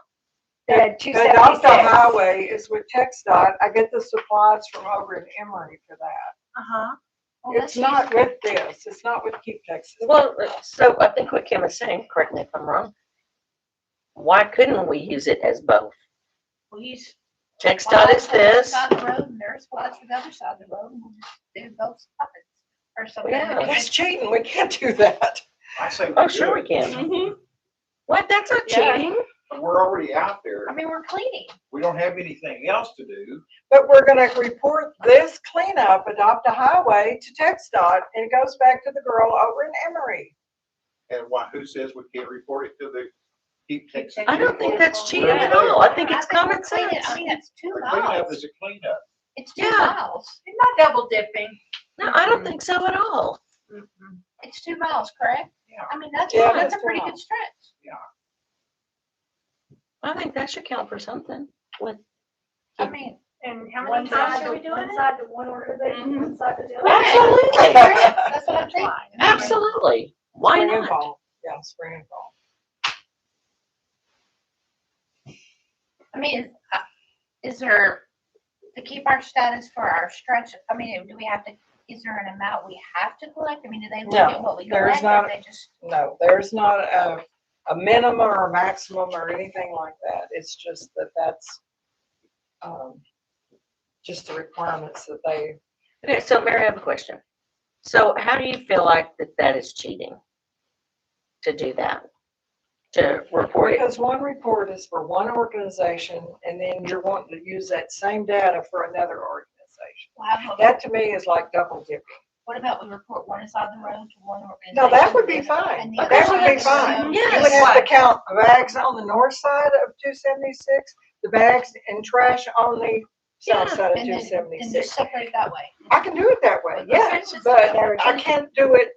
S5: The
S1: The Adopt a
S5: 276.
S1: Highway is with TxDOT. I get the supplies from over in Emory for that.
S6: Uh-huh.
S2: well,
S1: It's
S2: let's
S1: not with this. It's not with Keep Texas.
S4: Well, so I think what Kim is saying, correct me if I'm wrong, why couldn't we use it as both?
S2: use.
S4: TxDOT is this.
S2: Side of the road and there's supplies for the other side of the road and we'll just do both sides. Or something.
S4: Yeah.
S1: That's cheating. We can't do that.
S3: I say we
S4: Oh,
S3: do
S4: sure we
S3: it.
S4: can. What? That's not
S2: Yeah.
S4: cheating.
S3: We're already out there.
S2: I mean, we're cleaning.
S3: We don't have anything else to do.
S1: But we're gonna report this cleanup, Adopt a Highway, to TxDOT, and it goes back to the girl over in Emory.
S3: And why, who says we can't report it to the Keep Texas?
S4: I don't think
S3: Beautiful?
S4: that's cheating at all. I think it's common
S2: we're cleaning-
S4: sense.
S2: I mean, it's 2
S3: The cleanup
S2: miles.
S3: is a cleanup.
S2: It's 2
S4: Yeah.
S2: miles.
S6: You're not double dipping.
S4: No, I don't think so at all.
S2: It's 2 miles, correct?
S3: Yeah.
S2: I mean, that's,
S1: Yeah,
S2: that's a
S1: that's
S2: pretty
S1: 2
S2: good stretch.
S4: I think that should count for something. With
S2: I mean,
S6: And how
S5: One
S6: many times
S5: side
S6: are we
S5: to
S6: doing
S5: one
S6: it?
S5: side to one organization, one side to the other.
S4: Absolutely.
S2: that's what I'm saying.
S4: Absolutely. Why
S1: Spring and
S4: not?
S1: fall. Yeah, spring and fall.
S2: I mean, is there, to keep our status for our stretch, I mean, do we have to, is there an amount we have to collect? I mean, do they look
S1: No,
S2: at what we
S1: there's
S2: collect
S1: not.
S2: and they just,
S1: No, there's not a minimum or a maximum or anything like that. It's just that that's just the requirements that they,
S4: Okay, so Mary, I have a question. So how do you feel like that is cheating? To do that? To report it?
S1: because one report is for one organization and then you're wanting to use that same data for another organization.
S2: well, how about-
S1: That to me is like double dipping.
S2: what about we report one side of the road to one organization?
S1: No, that would be
S2: and
S1: fine.
S2: the other
S1: That would
S2: side
S1: be
S2: of the
S1: fine.
S2: road-
S4: Yes.
S1: You would have to count bags on the north side of 276, the bags and trash on the south
S4: Yeah,
S1: side of
S2: And then, and
S1: 276.
S2: just separate it that way.
S1: I can do it that way,
S2: Okay,
S1: yes,
S2: just-
S1: but I can't do it,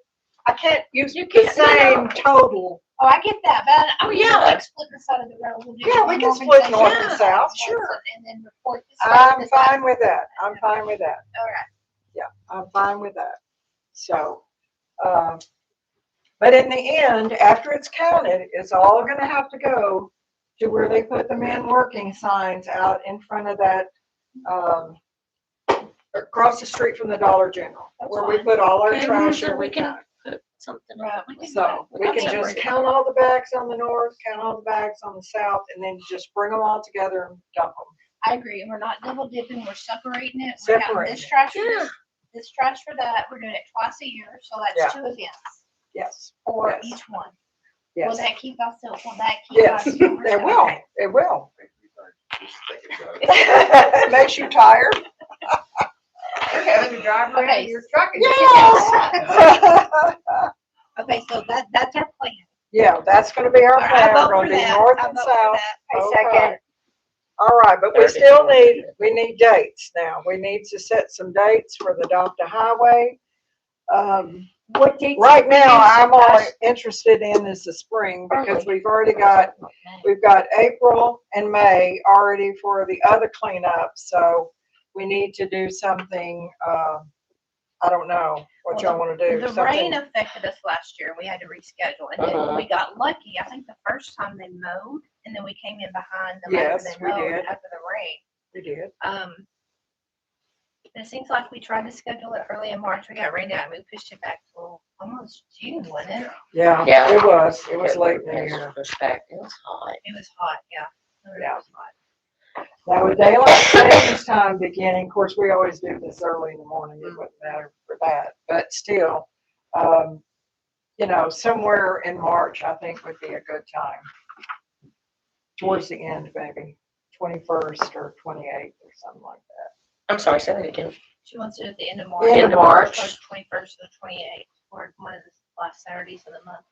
S1: I can't use
S4: You
S1: the
S4: can't, no,
S1: same
S4: no.
S1: total.
S2: Oh, I get that, but I mean,
S4: yeah.
S2: like split the side of the road. We'll do
S1: Yeah, we
S2: one
S1: can split
S2: organization
S1: north
S2: at
S1: and
S2: a
S1: south,
S2: time,
S1: sure.
S2: And then report this side,
S1: I'm
S2: this side.
S1: fine with that, I'm fine with that,
S2: All right.
S1: yeah, I'm fine with that. So, but in the end, after it's counted, it's all gonna have to go to where they put the men working signs out in front of that, across the street from the Dollar General,
S2: That's
S1: where we
S2: fine.
S1: put all our
S4: Okay,
S1: trash
S4: so we
S1: every
S4: can
S1: time.
S4: put something.
S2: Right.
S1: So we can just count all the bags on the north, count all the bags on the south, and then just bring them all together and dump them.
S2: I agree, and we're not double dipping, we're separating it. We're counting
S1: Separating
S2: this
S1: it.
S2: trash for
S4: Yeah.
S2: this trash for that, we're doing it twice a year, so
S1: Yeah.
S2: that's 2 events
S1: Yes,
S2: for
S1: Yes.
S2: each one. Will
S1: yes,
S2: that keep us, will that keep
S1: yes,
S2: us?
S1: it will, it will.
S3: Just thinking about it.
S1: It makes you tired.
S6: You're having to drive around
S2: Okay.
S6: in your truck and
S1: Yes.
S2: Okay, so that's our plan.
S1: Yeah, that's gonna be our
S2: All right, I
S1: plan. We're
S2: vote
S1: gonna
S2: for
S1: do
S2: that.
S1: north
S2: I
S1: and
S2: vote for
S1: south.
S2: that.
S5: I
S1: Okay.
S5: second.
S1: All right, but we
S4: 30.
S1: still we need dates now. We need to set some dates for the Adopt a Highway.
S5: What dates?
S1: Right
S5: did we
S1: now,
S5: use
S1: I'm
S5: last-
S1: only interested in is the spring because
S4: Early.
S1: we've already got, we've got April and May already for the other cleanup. So we need to do something, I don't know what y'all want to do.
S2: The rain
S1: Something,
S2: affected us last year, we had to reschedule, and then when we got lucky, I think the first time they mowed, and then we came in behind them after
S1: Yes,
S2: they
S1: we
S2: mowed
S1: did.
S2: after the rain.
S1: we did.
S2: It seems like we tried to schedule it early in March, we got rained out, and we pushed it back till almost June, wasn't it?
S1: Yeah,
S4: Yeah.
S1: it was late in the
S4: It
S1: year.
S4: was pushed back. It was hot.
S2: It was hot, yeah. It
S1: Yeah.
S2: was hot.
S1: Now with daylight savings time beginning, of course, we always do this early in the morning, it wouldn't matter for that, but still, you know, somewhere in March, I think would be a good time. Towards the end, maybe 21st or 28th or something like that.
S4: I'm sorry, say that again.
S2: She wants it at the end of March.
S1: End of March.
S2: 21st to the 28th, or one of the last Saturdays of the month.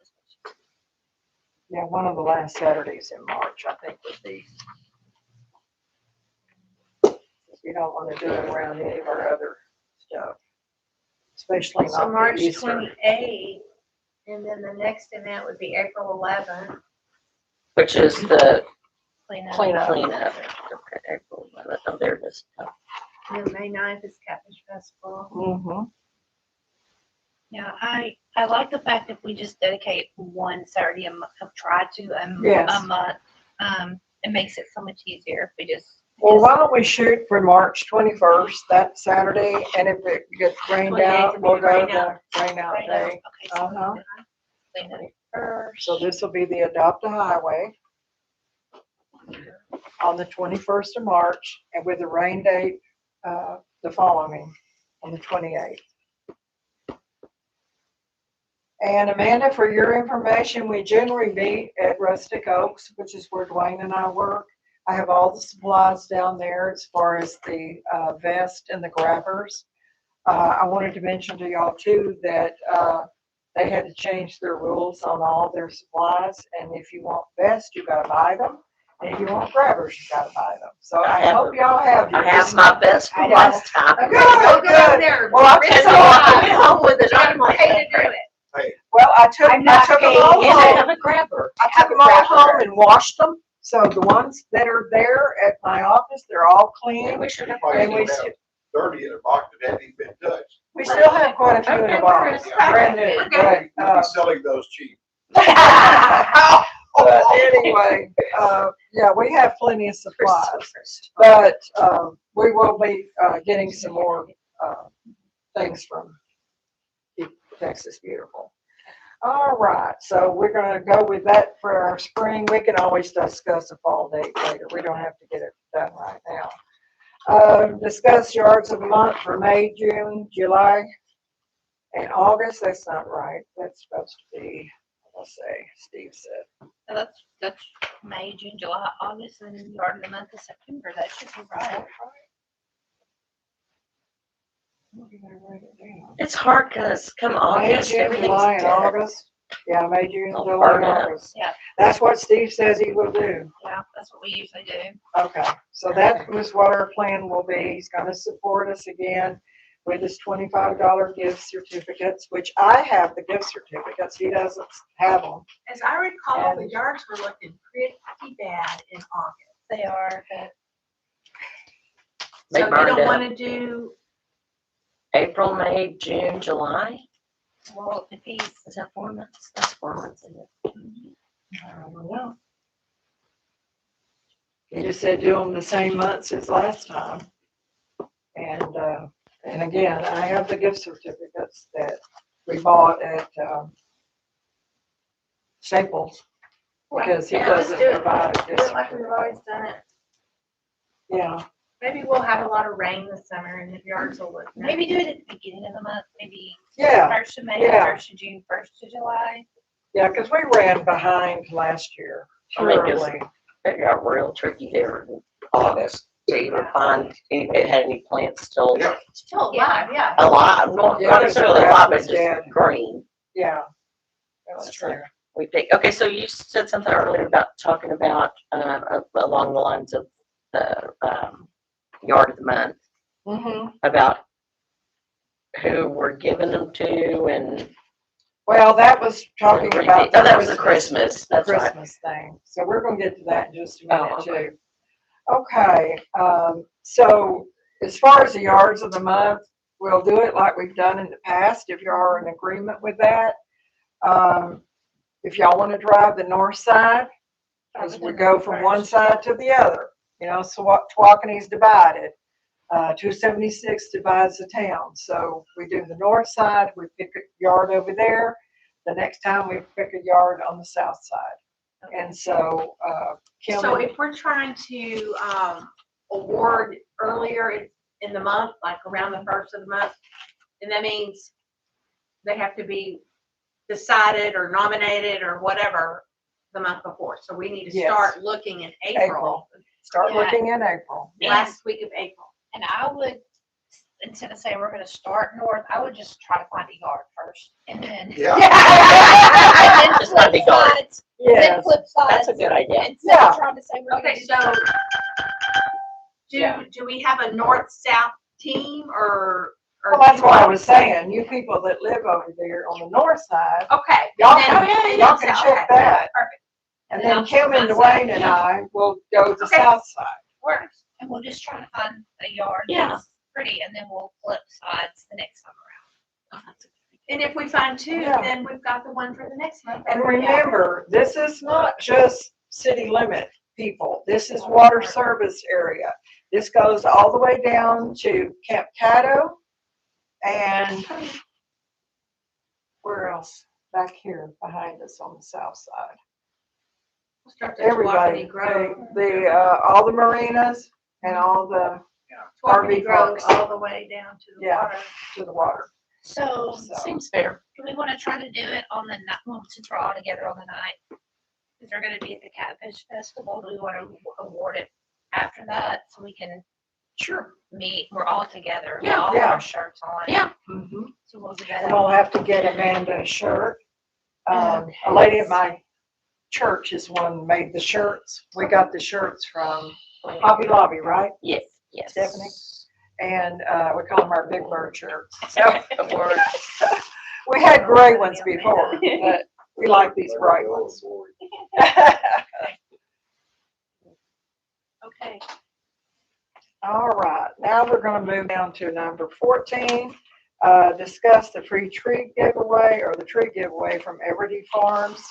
S1: Yeah, one of the last Saturdays in March, I think would be. We don't want to do it around any of our other stuff, especially
S6: So
S1: not
S6: March
S1: the Easter.
S6: 28th, and then the next event would be April 11th.
S4: Which is the
S2: Cleanup.
S1: Cleanup.
S4: cleanup. Okay, April 11th. Oh, there it is.
S6: And then May 9th is Catfish Festival.
S1: Mm-hmm.
S2: Yeah, I like the fact that we just dedicate one Saturday a month, try to
S1: Yes.
S2: a month. It makes it so much easier if we just.
S1: Well, why don't we shoot for March 21st, that Saturday, and if it gets rained
S6: 28th
S1: out,
S6: would
S1: we'll
S6: be
S1: go
S6: rain
S1: the
S6: out.
S1: rain out
S2: Right now.
S1: day.
S2: Okay, so
S1: Uh-huh.
S2: clean it first.
S1: So this will be the Adopt a Highway on the 21st of March, and with the rain date, the following, on the 28th. And Amanda, for your information, we generally meet at Rustic Oaks, which is where Dwayne and I work. I have all the supplies down there as far as the vest and the grabbers. I wanted to mention to y'all too that they had to change their rules on all their supplies. And if you want vests, you gotta buy them. And if you want grabbers, you gotta buy them. So I hope y'all have
S4: I
S1: yours.
S4: have my best for
S1: I know.
S4: last time.
S1: Okay,
S6: Go
S1: good.
S6: down there.
S1: Well, I'll
S6: Rip
S1: tell
S6: it
S1: you what,
S6: off.
S4: I went home with it. I'm like,
S6: Pay to do it.
S1: Well, I took
S5: I'm
S1: I
S5: not
S1: took them
S5: paying
S1: all
S4: you don't
S1: home.
S4: have a grabber.
S1: I took them all home and washed them. So the ones that are there at my office, they're all clean.
S4: We should have.
S1: And we,
S3: Probably have 30 in a box that haven't even been touched.
S1: we still have quite a few in
S4: Okay,
S1: the
S4: we're
S1: box.
S4: good.
S1: Brand new.
S6: We're
S1: But,
S3: We'll be selling those cheap.
S1: but anyway, yeah, we have plenty of supplies. But we will be getting some more things from Texas Beautiful. All right, so we're gonna go with that for our spring. We can always discuss a fall date later. We don't have to get it done right now. Discuss yards of the month for May, June, July, and August. That's not right. That's supposed to be, let's say, Steve said.
S2: So that's May, June, July, August, and then yard of the month of September. That should be right.
S4: It's hard because come
S1: May,
S4: August,
S1: June,
S4: everything's
S1: July, and
S4: dead.
S1: August. Yeah, May, June,
S4: I'll
S1: July, and
S4: burn out.
S1: August.
S2: Yeah.
S1: That's what Steve says he will do.
S2: Yeah, that's what we usually do.
S1: Okay, so that was what our plan will be. He's gonna support us again with his $25 gift certificates, which I have the gift certificates. He doesn't have them.
S6: As I recall,
S1: And-
S6: the yards were looking pretty bad in August.
S2: They are, but
S4: They
S6: So you
S4: burned
S6: don't
S4: out.
S6: want to do,
S4: April, May, June, July.
S2: well, if he's,
S4: Is that 4 months? That's 4 months, isn't it?
S1: I don't know. He just said do them the same months as last time. And again, I have the gift certificates that we bought at Staples because he
S6: Yeah, let's
S1: doesn't
S6: do it.
S1: provide a
S6: do
S1: gift
S6: it like we've
S1: certificate.
S6: always done it.
S1: Yeah,
S6: Maybe we'll have a lot of rain this summer and the yards will look. nice.
S2: maybe do it at the beginning of the month, maybe
S1: yeah,
S2: 1st of May,
S1: Yeah.
S2: 1st of June, 1st of July.
S1: yeah, because we ran behind last year.
S4: I mean, 'cause
S1: Terribly.
S4: it got real tricky there in August to even find if it had any plants still
S3: Yeah.
S6: Still alive, yeah.
S4: alive. Not
S1: Yeah,
S4: necessarily
S1: the
S4: alive,
S1: grass
S4: but
S1: was
S4: just
S1: dead.
S4: green.
S1: Yeah, that's
S4: That's
S1: true.
S4: We pick. Okay, so you said something earlier about talking about along the lines of the yard of the month,
S1: Mm-hmm.
S4: about who we're giving them to and
S1: Well, that was talking about.
S4: oh, that was the Christmas. That's right.
S1: Christmas thing. So we're gonna get to that in just a minute
S4: Oh, okay.
S1: too. Okay, so as far as the yards of the month, we'll do it like we've done in the past, if you are in agreement with that. If y'all wanna drive the north side, as we go from one side to the other, you know, so what Tawakoni's divided. 276 divides the town, so we do the north side, we pick a yard over there. The next time we pick a yard on the south side. And so, Kim.
S6: So if we're trying to award earlier in the month, like around the 1st of the month, and that means they have to be decided or nominated or whatever the month before. So we need to
S1: Yes.
S6: start looking in April,
S1: Start
S2: Yeah.
S1: looking in April.
S6: last week of April.
S2: And I would, instead of saying we're gonna start north, I would just try to find a yard first and then.
S3: Yeah.
S2: And then
S4: Just find a
S2: flip
S4: yard.
S2: sides, then
S1: Yes,
S2: flip sides.
S4: That's a good idea.
S2: Instead
S1: Yeah.
S2: of trying to say we're gonna
S6: Okay,
S2: do
S6: so
S1: Yeah.
S6: do we have a north-south team or?
S1: well, that's what I was saying, you people that live over there on the north side,
S6: Okay.
S1: y'all
S6: and then-
S1: can, y'all can check
S6: okay,
S1: that.
S6: Perfect.
S1: And
S6: And
S1: then
S6: I'll
S1: Kim
S6: check
S1: and
S6: my
S1: Dwayne
S6: side,
S1: and
S6: yeah.
S1: I will go the
S6: Okay.
S1: south side.
S6: Works.
S2: and we'll just try to find a yard
S4: Yeah.
S2: that's pretty, and then we'll flip sides the next time around.
S4: Oh, that's a
S6: And if we find two,
S1: Yeah.
S6: then we've got the one for the next month.
S1: And remember, this is not just city limit people, this is water service area. This goes all the way down to Camp Caddo and where else? Back here behind us on the south side.
S6: We'll start at
S1: Everybody,
S6: Tawakoni Grove.
S1: all the marinas and all the,
S6: Tawakoni
S1: RV
S6: Grove
S1: parks.
S6: all the way down to the
S1: Yeah.
S6: water.
S1: to the water.
S2: So,
S1: So,
S4: Seems fair.
S2: do we wanna try to do it on the night, well, since we're all together on the night? Is there gonna be at the Catfish Festival, do we wanna award it after that, so we can
S1: sure.
S2: meet, we're all together, we
S4: Yeah.
S2: all have
S1: Yeah.
S2: our shirts on.
S4: Yeah.
S1: Mhm.
S2: So we'll do
S1: And
S2: that.
S1: we'll have to get Amanda a shirt. A lady at my church is one who made the shirts. We got the shirts from Hobby Lobby, right?
S4: Yes, yes.
S1: Stephanie? And we call them our Big Bird shirts. So
S4: Or-
S1: we had gray ones before, but we like these bright ones.
S6: Okay.
S1: All right, now we're gonna move down to number 14. Discuss the free tree giveaway or the tree giveaway from Everdy Farms,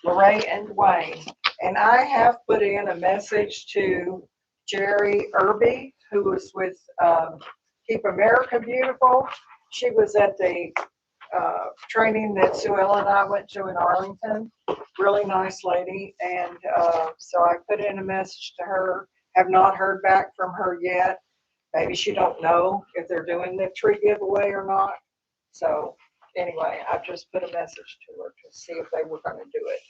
S1: Lorraine and Dwayne. And I have put in a message to Jerry Irby, who was with Keep America Beautiful. She was at the training that Sue Ellen and I went to in Arlington. Really nice lady. And so I put in a message to her. Have not heard back from her yet. Maybe she don't know if they're doing the tree giveaway or not. So anyway, I just put a message to her to see if they were gonna do it.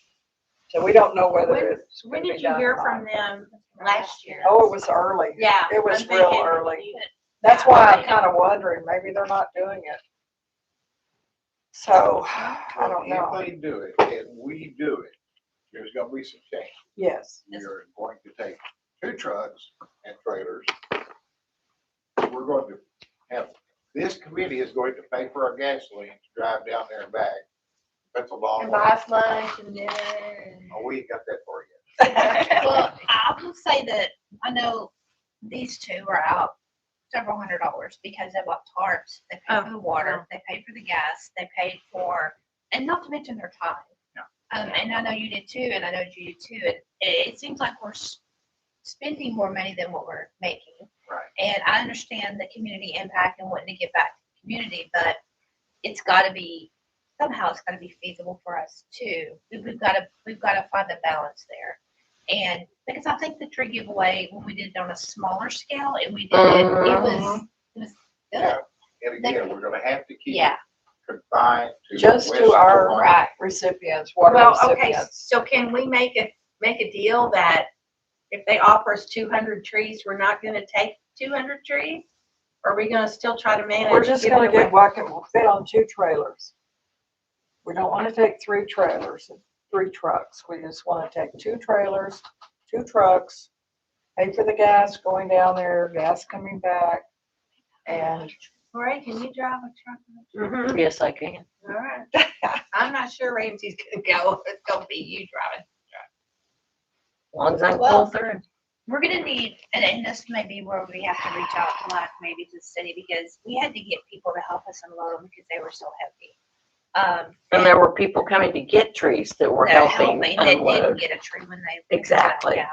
S1: So we don't know whether it's
S6: When
S1: gonna
S6: did
S1: be
S6: you
S1: done
S6: hear
S1: or
S6: from
S1: not.
S6: them last year?
S1: Oh, it was early.
S6: Yeah.
S1: It was
S6: I'm
S1: real
S6: thinking
S1: early.
S6: you-
S1: That's why I'm kind of wondering, maybe they're not doing it. So, I don't know.
S3: If they do it and we do it, there's gonna be some change.
S1: Yes,
S3: We are going to take 2 trucks and trailers. We're going to have, this committee is going to pay for our gasoline to drive down there and back. That's a long
S6: And
S3: way.
S6: buy us lunch and dinner and.
S3: Oh, we ain't got that for you.
S2: Well, I will say that I know these two are out several $100s because they bought tarps, they paid for the water, they paid for the gas, they paid for, and not to mention their time. And I know you did too, and I know you did too. It seems like we're spending more money than what we're making.
S3: Right.
S2: And I understand the community impact and wanting to give back to the community, but it's got to be, somehow it's got to be feasible for us too. We've got to find a balance there. And because I think the tree giveaway, when we did it on a smaller scale and we did it, it was good.
S3: Yeah. And again, we're gonna have to keep
S2: Yeah.
S3: it confined to.
S1: just to
S3: West
S1: our
S3: Florida.
S2: Right.
S1: recipients, water
S6: Well, okay,
S1: recipients.
S6: so can we make a deal that if they offer us 200 trees, we're not gonna take 200 trees? Or are we gonna still try to manage?
S1: We're just
S6: giving
S1: gonna
S6: away-
S1: get what can fit on 2 trailers. We don't wanna take 3 trailers, 3 trucks. We just wanna take 2 trailers, 2 trucks, pay for the gas going down there, gas coming back. And
S6: Ray, can you drive a truck?
S1: mhm,
S4: Yes, I can.
S6: All right. I'm not sure Ramsey's gonna go. It's gonna be you driving.
S4: As long as I can
S2: Well,
S4: pull through.
S2: We're gonna need, and this may be where we have to reach out to like maybe to the city because we had to get people to help us unload them because they were so heavy.
S4: And there were people coming to get trees that were
S2: They're
S4: helping
S2: They didn't
S4: unload.
S2: get a tree when they.
S4: Exactly.
S2: Yeah.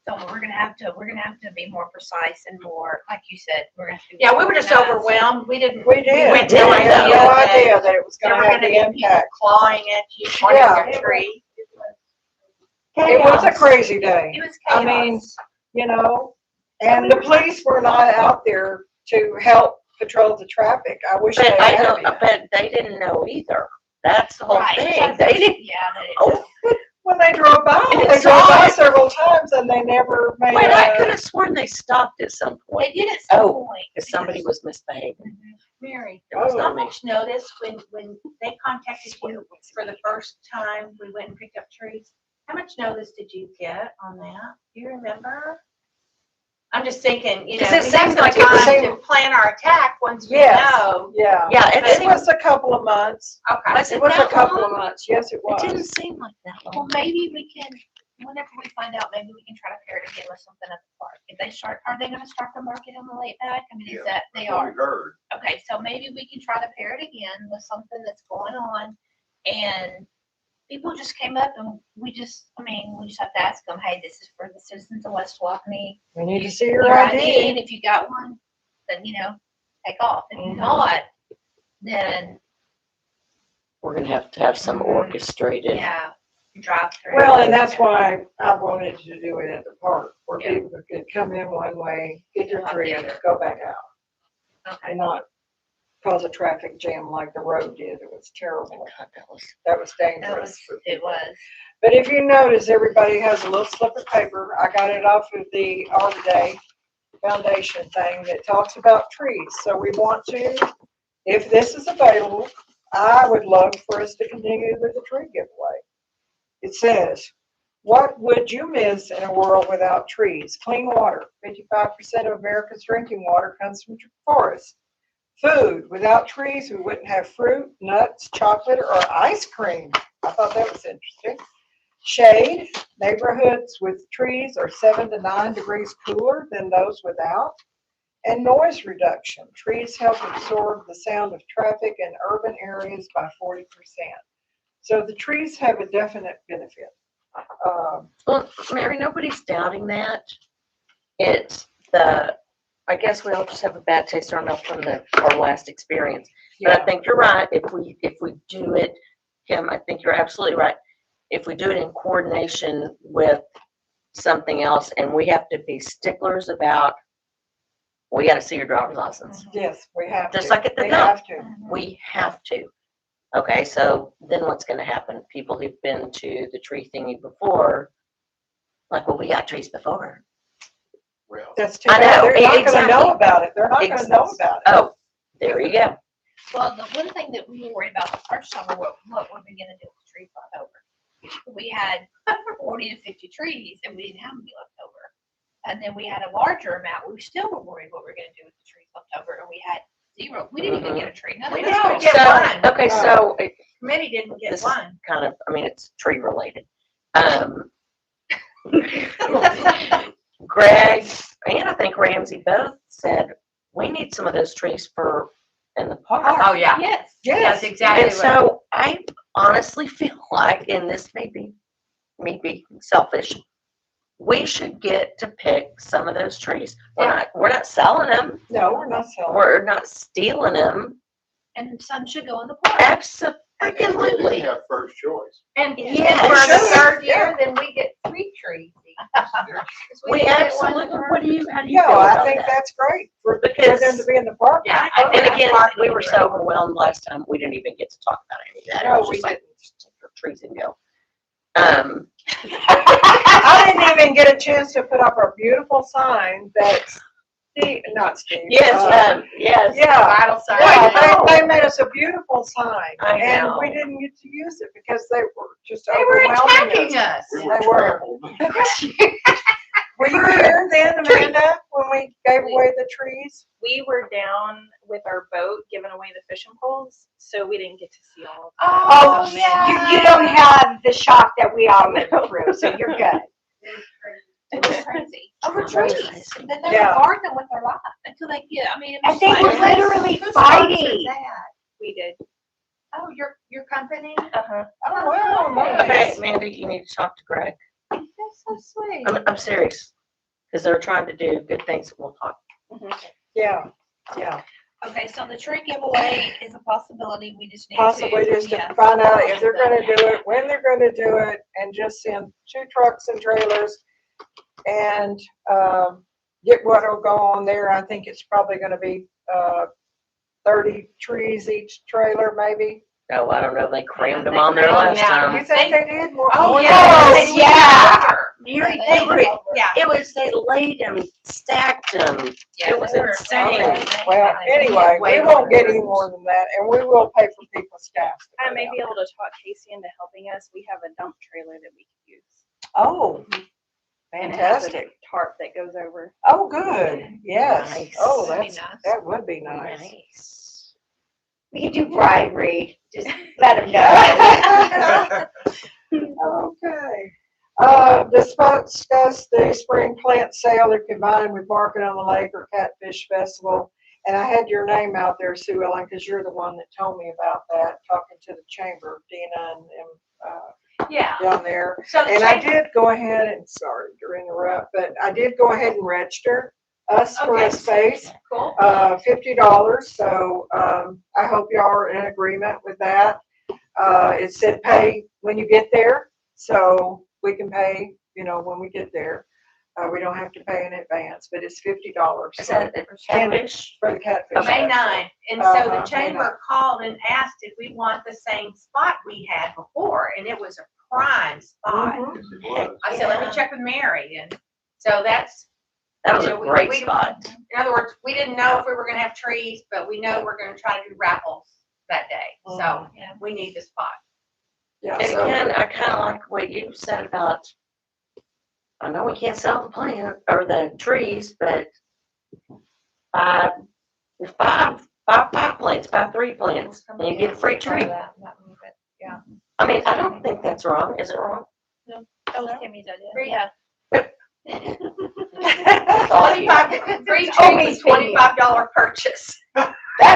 S2: So we're gonna have to be more precise and more, like you said, we're gonna have to. be
S6: Yeah, we were just
S2: organized.
S6: overwhelmed. We didn't.
S1: we did.
S6: went
S1: We
S6: no
S1: had
S6: idea
S1: no
S6: that
S1: idea that it was
S6: There
S1: gonna
S6: were
S1: have
S6: gonna
S1: the
S6: be people
S1: impact.
S6: clawing at you,
S1: Yeah.
S6: wanting your tree.
S1: It was a crazy day.
S2: It was
S1: I
S2: chaos.
S1: mean, you know, and the police were not out there to help patrol the traffic. I wish they
S4: But I
S1: had
S4: don't,
S1: been.
S4: but they didn't know either. That's the whole
S2: Right.
S4: thing. They didn't,
S2: Yeah, that it
S4: oh,
S1: When they drove by,
S4: And
S1: they
S4: it's
S1: drove by
S4: odd.
S1: several times and they never made
S4: Wait, I could
S1: a,
S4: have sworn they stopped at some
S2: They
S4: point.
S2: did at some
S4: Oh,
S2: point.
S4: If somebody was misbehaving.
S2: Mhm.
S6: Mary,
S4: There was
S1: Oh.
S6: how
S4: no
S6: much notice when they contacted you for the first time we went and picked up trees? How much notice did you get on that? Do you remember? I'm just thinking, you know,
S4: 'Cause it
S6: we have
S4: seems
S6: some
S4: like it was-
S6: time to plan our attack once we
S1: Yes.
S6: know.
S1: yeah.
S4: Yeah,
S1: It was a couple of months.
S6: Okay.
S4: Was
S1: It was a
S4: that
S1: couple
S4: long?
S1: of months. Yes, it
S4: It didn't
S1: was.
S4: seem like that
S2: Well,
S4: long.
S2: maybe we can, whenever we find out, maybe we can try to pair it again with something at the park. If they start, are they gonna start the market on the late back? I mean,
S3: Yeah,
S2: is that, they
S3: That's what
S2: are.
S3: we heard.
S2: Okay, so maybe we can try to pair it again with something that's going on. And people just came up and we just have to ask them, hey, this is for the citizens of West Tawakoni.
S1: We need to see your
S2: Your ID,
S1: ID.
S2: and if you got one, then, take off. If
S1: Mhm.
S2: not, then,
S4: We're gonna have to have some
S2: Mhm.
S4: orchestrated.
S2: yeah, drive through.
S1: Well, and that's why I wanted to do it at the park, where
S2: Yeah.
S1: people could come in one way, get their
S2: Out the
S1: tree,
S2: other.
S1: go back out,
S2: Okay.
S1: and not cause a traffic jam like the road did. It was terrible.
S4: God, that was-
S1: That was
S2: That
S1: dangerous.
S2: was,
S1: for
S2: it
S1: people.
S2: was.
S1: But if you notice, everybody has a little slip of paper. I got it off of the Arbor Day Foundation thing that talks about trees. So we want to, if this is available, I would love for us to continue with the tree giveaway. It says, what would you miss in a world without trees? Clean water. 55% of America's drinking water comes from forests. Food. Without trees, we wouldn't have fruit, nuts, chocolate, or ice cream. I thought that was interesting. Shade. Neighborhoods with trees are 7 to 9 degrees cooler than those without. And noise reduction. Trees help absorb the sound of traffic in urban areas by 40%. So the trees have a definite benefit.
S4: Well, Mary, nobody's doubting that. It's I guess we all just have a bad taste in our mouth from our last experience. But I think you're right. If we do it, Kim, I think you're absolutely right. If we do it in coordination with something else, and we have to be sticklers about, we got to see your driver's license.
S1: Yes, we have to.
S4: Just like at the
S1: We
S4: dump.
S1: have to.
S4: We have to. Okay, so then what's going to happen? People who've been to the tree thingy before, like, well, we got trees before.
S3: Well,
S1: That's too
S4: I
S1: bad.
S4: know,
S1: They're not gonna
S4: exactly.
S1: know about it. They're not gonna know about it.
S4: Oh, there you go.
S2: Well, the one thing that we were worried about the first summer, what were we gonna do with the trees left over? We had 40 to 50 trees and we didn't have any left over. And then we had a larger amount. We still were worried what we were gonna do with the trees left over, and we had zero. We didn't even get a tree. None
S6: We
S2: of
S6: didn't
S2: us
S6: even get
S2: got
S6: one.
S4: Okay, so
S6: Committee didn't get
S4: this is
S6: one.
S4: kind of, I mean, it's tree related. Greg and I think Ramsey both said, we need some of those trees in the park.
S6: Oh, yeah.
S2: Yes.
S6: That's
S1: Yes.
S6: exactly
S4: And
S6: right.
S4: so I honestly feel like, and this may be me being selfish, we should get to pick some of those trees. We're not selling them.
S1: No, we're not selling.
S4: We're not stealing them.
S2: And some should go in the park.
S3: they
S4: Absolutely.
S3: have first choice.
S6: And
S4: Yes.
S6: for the
S1: Sure.
S6: third year, then we get 3 trees.
S4: We
S2: didn't get one
S4: absolutely,
S2: for-
S4: how do you feel
S1: Yeah,
S4: about
S1: I think
S4: that?
S1: that's great for
S4: Because-
S1: them to be in the park.
S6: Yeah,
S1: I
S6: I
S1: totally-
S4: And again,
S6: Park
S4: we were
S6: is
S4: so overwhelmed last time, we didn't even get to talk about any of that. It
S1: No,
S4: was
S1: we
S4: just like,
S1: didn't.
S4: just take your trees and go.
S1: I didn't even get a chance to put up our beautiful sign that's not Steve.
S4: Yes.
S1: Yeah.
S6: Vital sign.
S1: Yeah, they made us a beautiful sign.
S4: I
S1: And
S4: know.
S1: we didn't get to use it because they were just
S6: They were
S1: overwhelming
S6: attacking
S1: us.
S6: us.
S3: We were
S1: They were.
S3: trampled.
S1: Were you here then, Amanda, when we gave away the trees?
S7: We were down with our boat giving away the fishing poles, so we didn't get to see all of
S5: Oh,
S7: man.
S5: yeah. You don't have the shock that we all lived through, so you're good.
S2: It was crazy. Over
S4: Traumatizing.
S2: trees. Then they
S1: Yeah.
S2: were guarding with their life until they get, I mean, it was
S5: And they
S2: like-
S5: were literally
S2: Who sponsored
S5: fighting.
S2: that?
S7: We did.
S2: Oh, your company?
S7: Uh-huh.
S1: Oh, wow,
S4: Okay,
S1: nice.
S4: Mandy, you need to talk to Greg.
S2: That's so sweet.
S4: I'm serious, because they're trying to do good things. We'll talk.
S1: Yeah, yeah.
S2: Okay, so the tree giveaway is a possibility. We just need to.
S1: Possibly just to
S2: yes,
S1: find out if they're gonna
S2: possibility.
S1: do it, when they're gonna do it, and just send 2 trucks and trailers and get what'll go on there. I think it's probably gonna be 30 trees each trailer, maybe.
S4: Oh, I don't know, they crammed them on there last
S1: You
S4: time.
S1: think they did? More-
S6: Oh,
S1: more
S6: yeah.
S1: than-
S5: yeah.
S4: They were,
S6: Yeah.
S4: it was, they laid them, stacked them.
S2: Yeah,
S4: It was
S2: they were-
S4: insane.
S1: Well, anyway,
S6: Way
S1: we won't get
S6: more.
S1: any more than that, and we will pay for people's gas. to
S7: I
S1: go
S7: may
S1: out.
S7: be able to talk Casey into helping us. We have a dump trailer that we could use.
S1: Oh,
S7: And it has a
S1: fantastic.
S7: tarp that goes over.
S1: Oh, good, yes.
S4: Nice.
S1: Oh,
S2: That'd be
S1: that's,
S2: nice.
S1: that would be nice.
S4: Nice.
S5: We could do bribery, just let them know.
S1: Okay. Discuss the spring plant sale that combined with Market on the Lake or Catfish Festival. And I had your name out there, Sue Ellen, because you're the one that told me about that, talking to the chamber, Dina and
S6: Yeah.
S1: down there.
S6: So the
S1: And I
S6: chamber-
S1: did go ahead and, sorry to interrupt, but I did go ahead and register us for
S6: Okay.
S1: a space,
S6: Cool.
S1: $50. So I hope y'all are in agreement with that. It said pay when you get there, so we can pay, when we get there. We don't have to pay in advance, but it's $50
S4: Is that a catfish?
S1: for the catfish.
S6: May
S1: festival.
S6: 9th. And so the
S1: May 9th.
S6: chamber called and asked if we want the same spot we had before, and it was a prime spot.
S1: Mhm.
S3: Yes, it was.
S6: I said, let me check with Mary, and so
S4: That was a
S6: we-
S4: great
S6: we-
S4: spot.
S6: in other words, we didn't know if we were gonna have trees, but we know we're gonna try to do raffles that day, so
S2: Yeah.
S6: we need the spot.
S1: Yeah,
S4: And
S1: so
S4: again, I kind of like what you said about, I know we can't sell the plant or the trees, but buy five plants, buy 3 plants, and you get a free tree. I mean, I don't think that's wrong. Is it wrong?
S2: That was Timmy's idea.
S6: Free.
S2: Yeah.
S6: Free
S5: Only
S6: tree was $25 purchase.
S1: that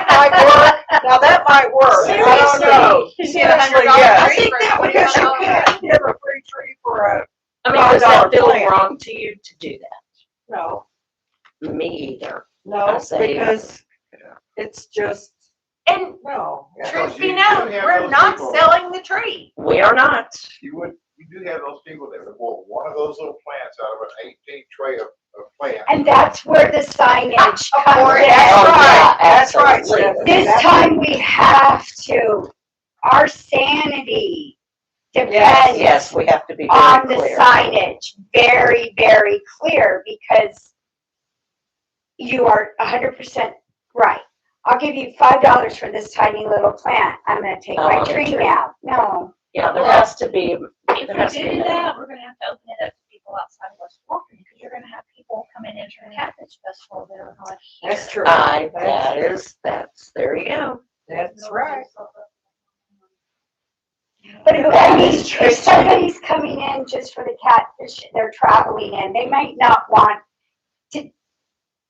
S1: might work. Now, that might work. I don't know.
S6: You get a
S1: Seriously,
S6: $100
S1: yes.
S6: tree for
S1: Because you
S6: $20.
S1: can't give a free tree for a,
S4: I mean, does that
S1: $5
S4: feel
S1: plant.
S4: wrong to you to do that?
S1: no,
S4: Me either.
S1: no,
S4: I say-
S1: because it's just,
S6: And
S1: no. yeah.
S6: truth be
S3: You
S6: known,
S3: do have
S6: we're
S3: those
S6: not
S3: people.
S6: selling the tree.
S4: We are not.
S3: You do have those people that will pull one of those little plants out of an 18 tray of plants.
S5: And that's where the signage
S6: Of
S5: comes
S6: course.
S5: in.
S1: That's
S4: Oh,
S1: right,
S4: yeah,
S1: that's right,
S4: absolutely.
S1: Stephanie.
S5: This
S1: That's-
S5: time we have to, our sanity depends
S4: Yes, we have to be
S5: on
S4: very
S5: the
S4: clear.
S5: signage, very, very clear, because you are 100% right. I'll give you $5 for this tiny little plant. I'm gonna take my
S4: Oh,
S5: tree
S4: tree.
S5: down. No,
S4: Yeah, there has to be,
S2: If
S4: there has to
S2: we
S4: be.
S2: do that, we're gonna have to open it up to people outside of West Walker, because you're gonna have people coming into the Catfish Festival that are not here.
S1: That's true.
S4: There you go.
S1: That's right.
S5: but if, I mean,
S4: That's true.
S5: if somebody's coming in just for the catfish, they're traveling in, they might not want to.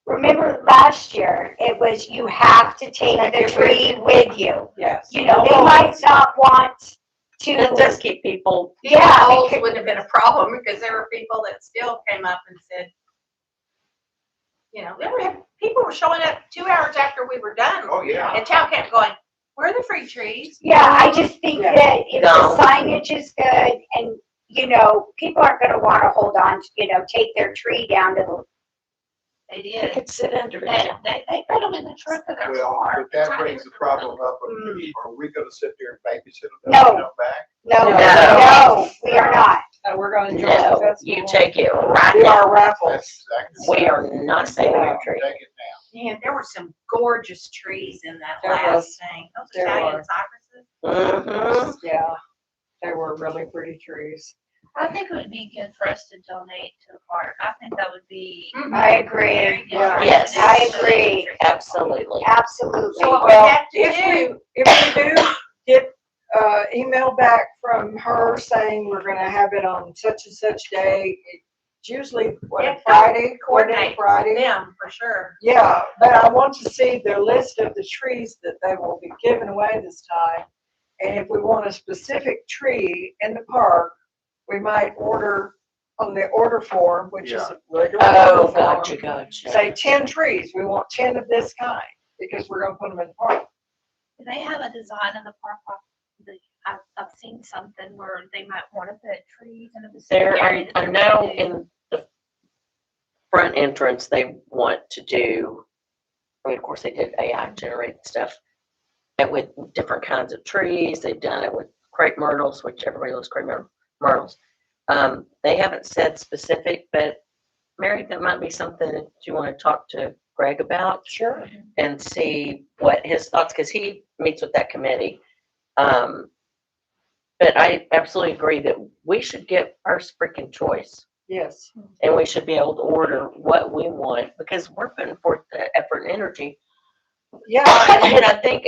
S5: Remember last year, it was you have to take the tree with you.
S1: Yes.
S5: You know, they might not want
S4: It
S5: to,
S4: does keep people,
S5: yeah,
S6: Poles
S5: because-
S6: wouldn't have been a problem because there were people that still came up and said, people were showing up 2 hours after we were done.
S3: Oh, yeah.
S6: And town kept going, where are the free trees?
S5: yeah, I just think
S1: Yeah.
S5: that if
S4: No.
S5: the signage is good and, people aren't gonna wanna hold on, take their tree down to the,
S2: They
S4: they
S2: did.
S4: could sit under
S2: They,
S4: it.
S2: they put them in the trunk of their
S3: Well,
S2: car.
S3: but that brings the problem up,
S5: Mm.
S3: are we gonna sit there and babysit them?
S5: No.
S3: and come back?
S5: no,
S1: No.
S5: no, we are not.
S1: We're gonna enjoy the
S4: No,
S1: festival.
S4: you take it right
S1: Do
S4: now.
S1: our raffles.
S3: That's exactly.
S4: We are not saving
S1: Yeah.
S4: your tree.
S3: Take it now.
S6: Man, there were some gorgeous trees in that
S1: There
S6: last
S1: was.
S6: thing. Those
S1: There
S6: Italian
S1: was.
S6: cypresses.
S4: Mm-hmm.
S1: Yeah, they were really pretty trees.
S2: I think it would be good for us to donate to the park. I think that would be
S5: I
S2: very
S5: agree,
S2: good.
S1: Yeah.
S2: for us
S4: Yes.
S2: to do.
S5: I agree.
S4: Absolutely.
S5: Absolutely.
S6: So what we
S1: Well,
S6: have to do,
S1: If we do get, email back from her saying we're gonna have it on such and such day, it's usually,
S6: Yeah,
S1: Friday,
S6: coordinate.
S1: Friday?
S6: them for sure.
S1: Yeah, but I want to see the list of the trees that they will be giving away this time. And if we want a specific tree in the park, we might order on the order form, which is a regular
S4: Oh,
S1: order form.
S4: gotcha.
S1: Say 10 trees, we want 10 of this kind, because we're gonna put them in the park.
S2: Do they have a design in the park? I've seen something where they might want to put trees in the
S4: There,
S2: vicinity.
S4: I know in the front entrance, they want to do, I mean, of course, they did AI generated stuff. it with different kinds of trees. They've done it with crepe myrtles, which everybody loves myrtles. They haven't said specific, but Mary, that might be something that you want to talk to Greg about
S1: Sure.
S4: and see what his thoughts, because he meets with that committee. But I absolutely agree that we should get our freaking choice,
S1: Yes.
S4: and we should be able to order what we want because we're putting forth the effort and energy.
S1: Yeah.
S4: And I think,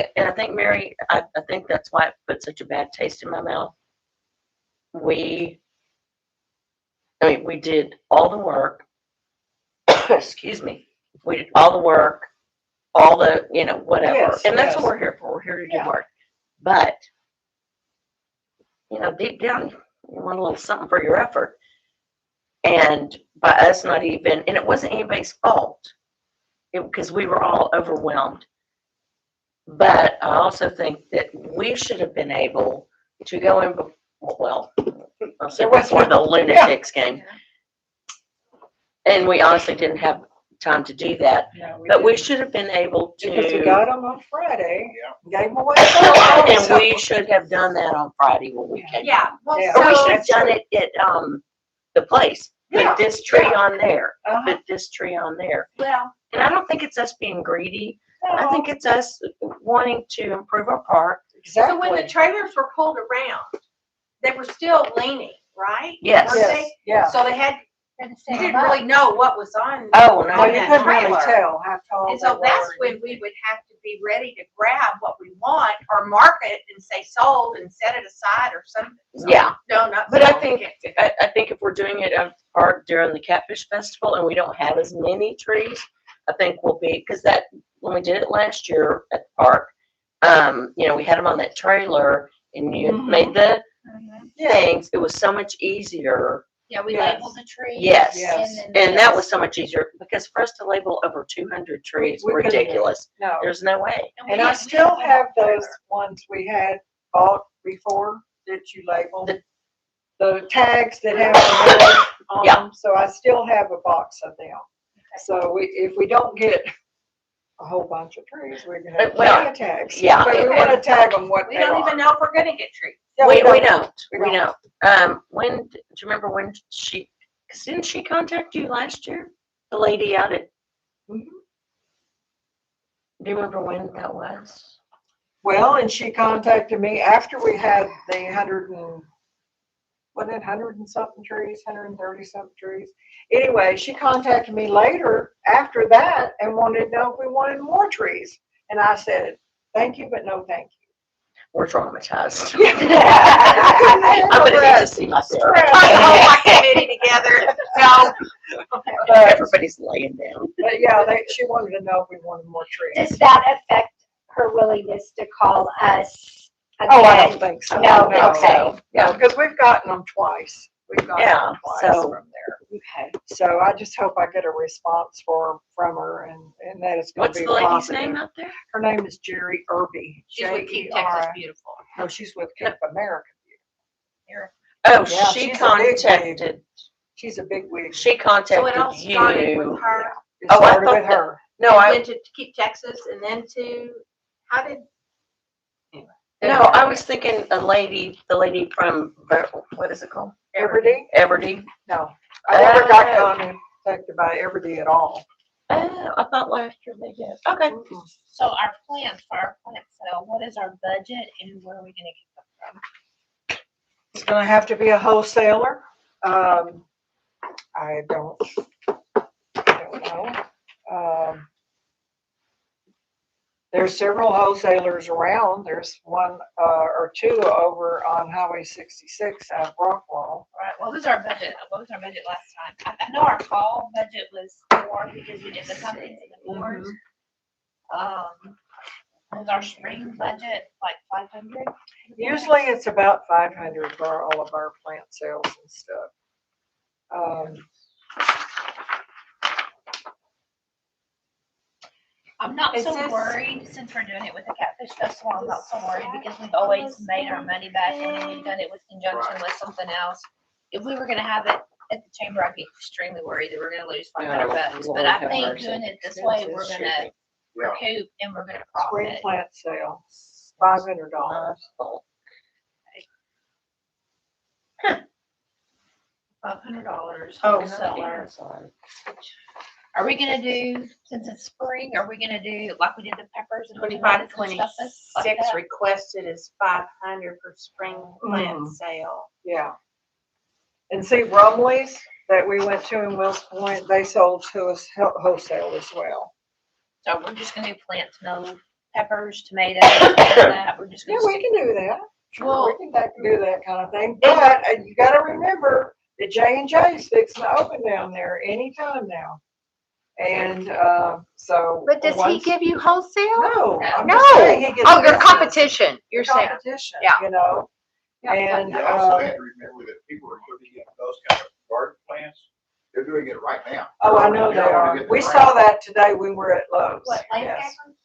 S4: Mary, I think that's why it put such a bad taste in my mouth. We did all the work. Excuse me. We did all the work, all the, whatever.
S1: Yes,
S4: And that's
S1: yes.
S4: what we're here for. We're here to do
S1: Yeah.
S4: work. But, deep down, you want a little something for your effort. And by us not even, and it wasn't anybody's fault, because we were all overwhelmed. But I also think that we should have been able to go in, I'll say before the lunatics came. And we honestly didn't have time to do that.
S1: No,
S4: But we
S1: didn't.
S4: should have been able to.
S1: Because we got them on Friday,
S3: Yeah.
S1: gave them away Thursday.
S4: And we should have done that on Friday when we came.
S6: Yeah, well,
S1: Yeah.
S4: Or we
S6: so,
S4: should have done it at, the place.
S1: Yeah,
S4: Put this tree on there,
S1: Uh-huh.
S4: put this tree on there.
S6: well,
S4: And I don't think it's us being greedy. I
S1: No,
S4: think it's us wanting to improve our park.
S6: so when the
S1: exactly.
S6: trailers were pulled around, they were still leaning, right?
S4: Yes.
S6: Weren't
S1: Yes,
S6: they?
S1: yeah.
S6: So they had, you didn't really know what was on.
S4: Oh, no.
S1: No,
S6: on
S1: you
S6: that
S1: couldn't really
S6: trailer.
S1: tell how tall
S6: And
S1: they
S6: so that's
S1: were.
S6: when we would have to be ready to grab what we want or mark it and say sold and set it aside or something. So,
S4: Yeah.
S6: No, not.
S4: But I
S6: sold.
S4: think, I think if we're doing it at the park during the Catfish Festival and we don't have as many trees, I think we'll be, because that, when we did it last year at the park, we had them on that trailer and you
S1: Mhm.
S4: made the
S1: Yeah,
S4: things, it was so much easier.
S2: Yeah, we
S1: Yes.
S2: labeled the tree.
S4: Yes.
S1: Yes.
S4: And that was so much easier because for us to label over 200 trees,
S1: We couldn't do it.
S4: ridiculous.
S1: no.
S4: There's no way.
S1: And I still have those ones we had bought before that you labeled. The tags that have the name on
S4: Yeah.
S1: them, so I still have a box of them. So if we don't get a whole bunch of trees, we're gonna have
S4: Well,
S1: plenty of tags.
S4: yeah.
S1: But we wanna tag them what
S6: We
S1: they
S6: don't
S1: are.
S6: even know if we're gonna get trees.
S1: Yeah,
S4: We
S1: don't.
S4: don't.
S1: We
S4: We
S1: don't.
S4: don't. When, do you remember when because didn't she contact you last year? The lady out at,
S1: Mhm.
S4: do you remember when that was?
S1: Well, and she contacted me after we had the 100 and something trees, 130 something trees. Anyway, she contacted me later after that and wanted to know if we wanted more trees. And I said, thank you, but no thank
S4: We're traumatized.
S1: you.
S4: I'm gonna need to see my therapist.
S6: My committee together. No.
S1: But,
S4: Everybody's laying down.
S1: but yeah, she wanted to know if we wanted more trees.
S5: Does that affect her willingness to call us
S1: Oh, I
S5: again?
S1: don't think so.
S5: No, okay.
S1: No, because we've gotten them twice. We've gotten
S4: Yeah,
S1: them twice
S4: so-
S1: from there.
S5: Okay.
S1: So I just hope I get a response from her and that it's gonna
S4: What's
S1: be
S4: the lady's
S1: positive.
S4: name out there?
S1: Her name is Jerry Irby.
S6: She's with Keep Texas Beautiful.
S1: No, she's with Keep America.
S4: Oh,
S1: Yeah,
S4: she
S1: she's a big
S4: contacted,
S1: She's a big wig.
S4: she
S6: So it all
S4: contacted
S6: started with
S4: you.
S6: her.
S1: It
S4: Oh, I
S1: started
S4: thought
S1: with her.
S4: No,
S6: and
S4: I,
S6: went to Keep Texas and then to, how did? Anyway.
S4: no, I was thinking the lady from, what is it called?
S1: Everdy?
S4: Everdy.
S1: No, I never got
S4: Oh.
S1: contacted by Everdy at all.
S4: Oh, I thought last year they did. Okay.
S1: Mm-mm.
S2: So our plans for our plant sale, what is our budget and where are we gonna get them from?
S1: It's gonna have to be a wholesaler. I don't know. There's several wholesalers around. There's one or two over on Highway 66 out of Rockwall.
S2: Right, what was our budget? What was our budget last time? I know our fall budget was 4 because we did the pumpkins and the boards. Was our spring budget like 500?
S1: Usually it's about 500 for all of our plant sales and stuff.
S2: I'm not
S6: Is
S2: so
S6: this-
S2: worried since we're doing it with the Catfish Festival. I'm not so worried because we've always made our money back when we've done it with conjunction with something else. If we were gonna have it at the chamber, I'd be extremely worried that we're gonna lose 500
S4: No,
S2: bucks.
S4: Lord
S2: But I
S4: have
S2: think
S4: mercy.
S2: doing it this way, we're gonna
S3: Yeah.
S2: recoup and we're gonna
S1: Spring
S2: profit.
S1: plant sale. $500.
S2: $500
S1: Oh,
S2: wholesaler. Are we gonna do, since it's spring, are we gonna do like we did the peppers and
S6: 25,
S2: tomatoes and stuff like
S6: 26
S2: that?
S6: requested is 500 for spring plant sale.
S1: Yeah. And see, Rumley's that we went to in Wills Point, they sold to us wholesale as well.
S2: So we're just gonna do plants, no peppers, tomatoes, all that, we're just
S1: Yeah,
S2: gonna
S1: we
S2: stick.
S1: can do that. Sure,
S6: Well-
S1: we can do that kind of thing. But you gotta remember that J&J's fixing to open down there anytime now. And, so.
S6: But does he
S1: once-
S6: give you wholesale?
S1: No, I'm
S6: No.
S1: just saying he gets.
S6: Oh, your
S1: business.
S6: competition, you're saying.
S1: Competition,
S6: Yeah.
S1: you know?
S6: Yeah.
S1: And,
S3: You also have to remember that people are putting in those kind of garden plants. They're doing it right now.
S1: oh, I know they
S3: They're already
S1: are.
S3: getting
S1: We
S3: the
S1: saw that today when we were at Lowe's.
S2: What,
S1: Yes.
S2: landscapers?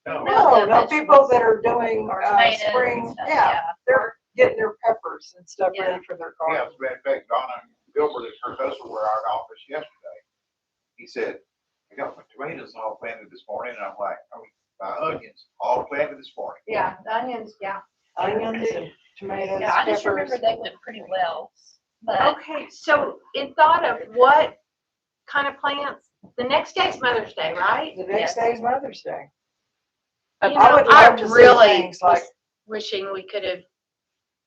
S3: No,
S1: No,
S2: the
S1: no, people
S2: vegetables.
S1: that are doing,
S2: Or tomatoes and
S1: spring,
S2: stuff,
S1: yeah, they're getting their peppers and stuff
S2: Yeah.
S1: ready for their
S3: yeah,
S1: garden.
S3: as a matter of fact, Donna Gilbert, her husband, were out of office yesterday. He said, I got my tomatoes all planted this morning, and I'm like, my onions all planted this morning.
S2: Yeah, the onions, yeah.
S1: Onions and tomatoes,
S2: Yeah, I just
S1: peppers.
S2: remember they went pretty well, but
S6: Okay, so in thought of what kind of plants, the next day's Mother's Day, right?
S1: The next day is Mother's Day.
S6: You
S1: I
S6: know,
S1: would love to see
S6: really
S1: things like,
S6: was wishing we could have,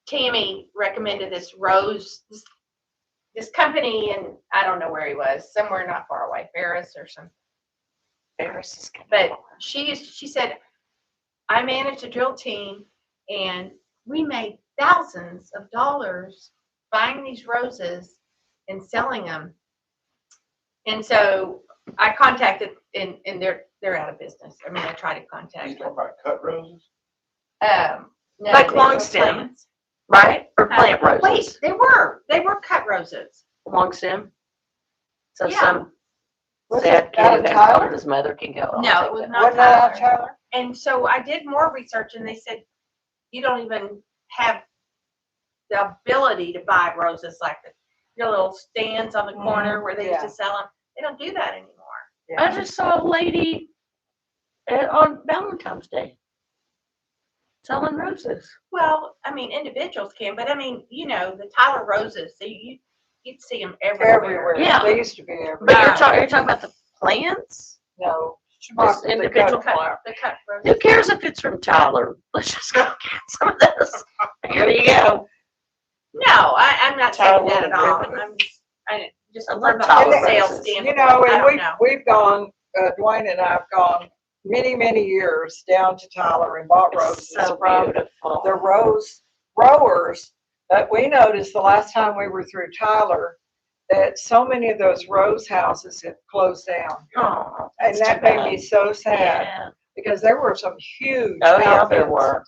S6: Tammy recommended this rose, this company, and I don't know where he was, somewhere not far away, Ferris or some.
S4: Ferris is good.
S6: But she said, I managed a drill team and we made thousands of dollars buying these roses and selling them. And so I contacted, and they're out of business. I mean, I tried to
S3: You
S6: contact
S3: talking about cut roses?
S6: them. No,
S4: Like
S6: they
S4: long
S6: were
S4: stem.
S6: plants.
S4: Right? Or plant
S6: Wait,
S4: roses?
S6: they were cut roses.
S4: Long stem? So
S6: Yeah.
S4: some
S1: was
S4: sad
S1: it
S4: kid
S1: out
S4: who
S1: of
S4: had
S1: Tyler?
S4: called his mother can go. "I'll
S6: No,
S4: take
S6: it was
S4: that."
S6: not
S1: Wasn't that out of
S6: Tyler.
S1: Tyler?
S6: And so I did more research and they said, you don't even have the ability to buy roses like the little stands on the corner where they used to sell them. They don't do that anymore.
S4: I just saw a lady on Valentine's Day selling roses.
S6: Well, I mean, individuals can, but I mean, you know, the Tyler roses, so you'd see them everywhere.
S1: Everywhere.
S4: Yeah.
S1: They used to be everywhere.
S4: But you're talking about the plants?
S1: No.
S4: Just
S1: the
S4: individual
S1: cut flower.
S6: The cut
S4: Who
S6: roses.
S4: cares if it's from Tyler? Let's just go get some of this. Here you go.
S6: No, I'm not saying that at all.
S1: Tyler.
S6: I'm just
S4: I
S6: from
S4: love
S6: the
S4: Tyler
S6: wholesale
S4: roses.
S6: standpoint.
S1: You know,
S6: I
S1: and
S6: don't know.
S1: we've gone, Dwayne and I have gone many years down to Tyler and bought roses
S4: So
S1: from
S4: beautiful.
S1: the rose growers. But we noticed the last time we were through Tyler that so many of those rose houses have closed down.
S4: Oh,
S1: And
S4: that's
S1: that
S4: too
S1: made me
S4: bad.
S1: so sad
S4: Yeah.
S1: because there were some huge
S4: Oh, yeah, there
S1: outfits.
S4: were.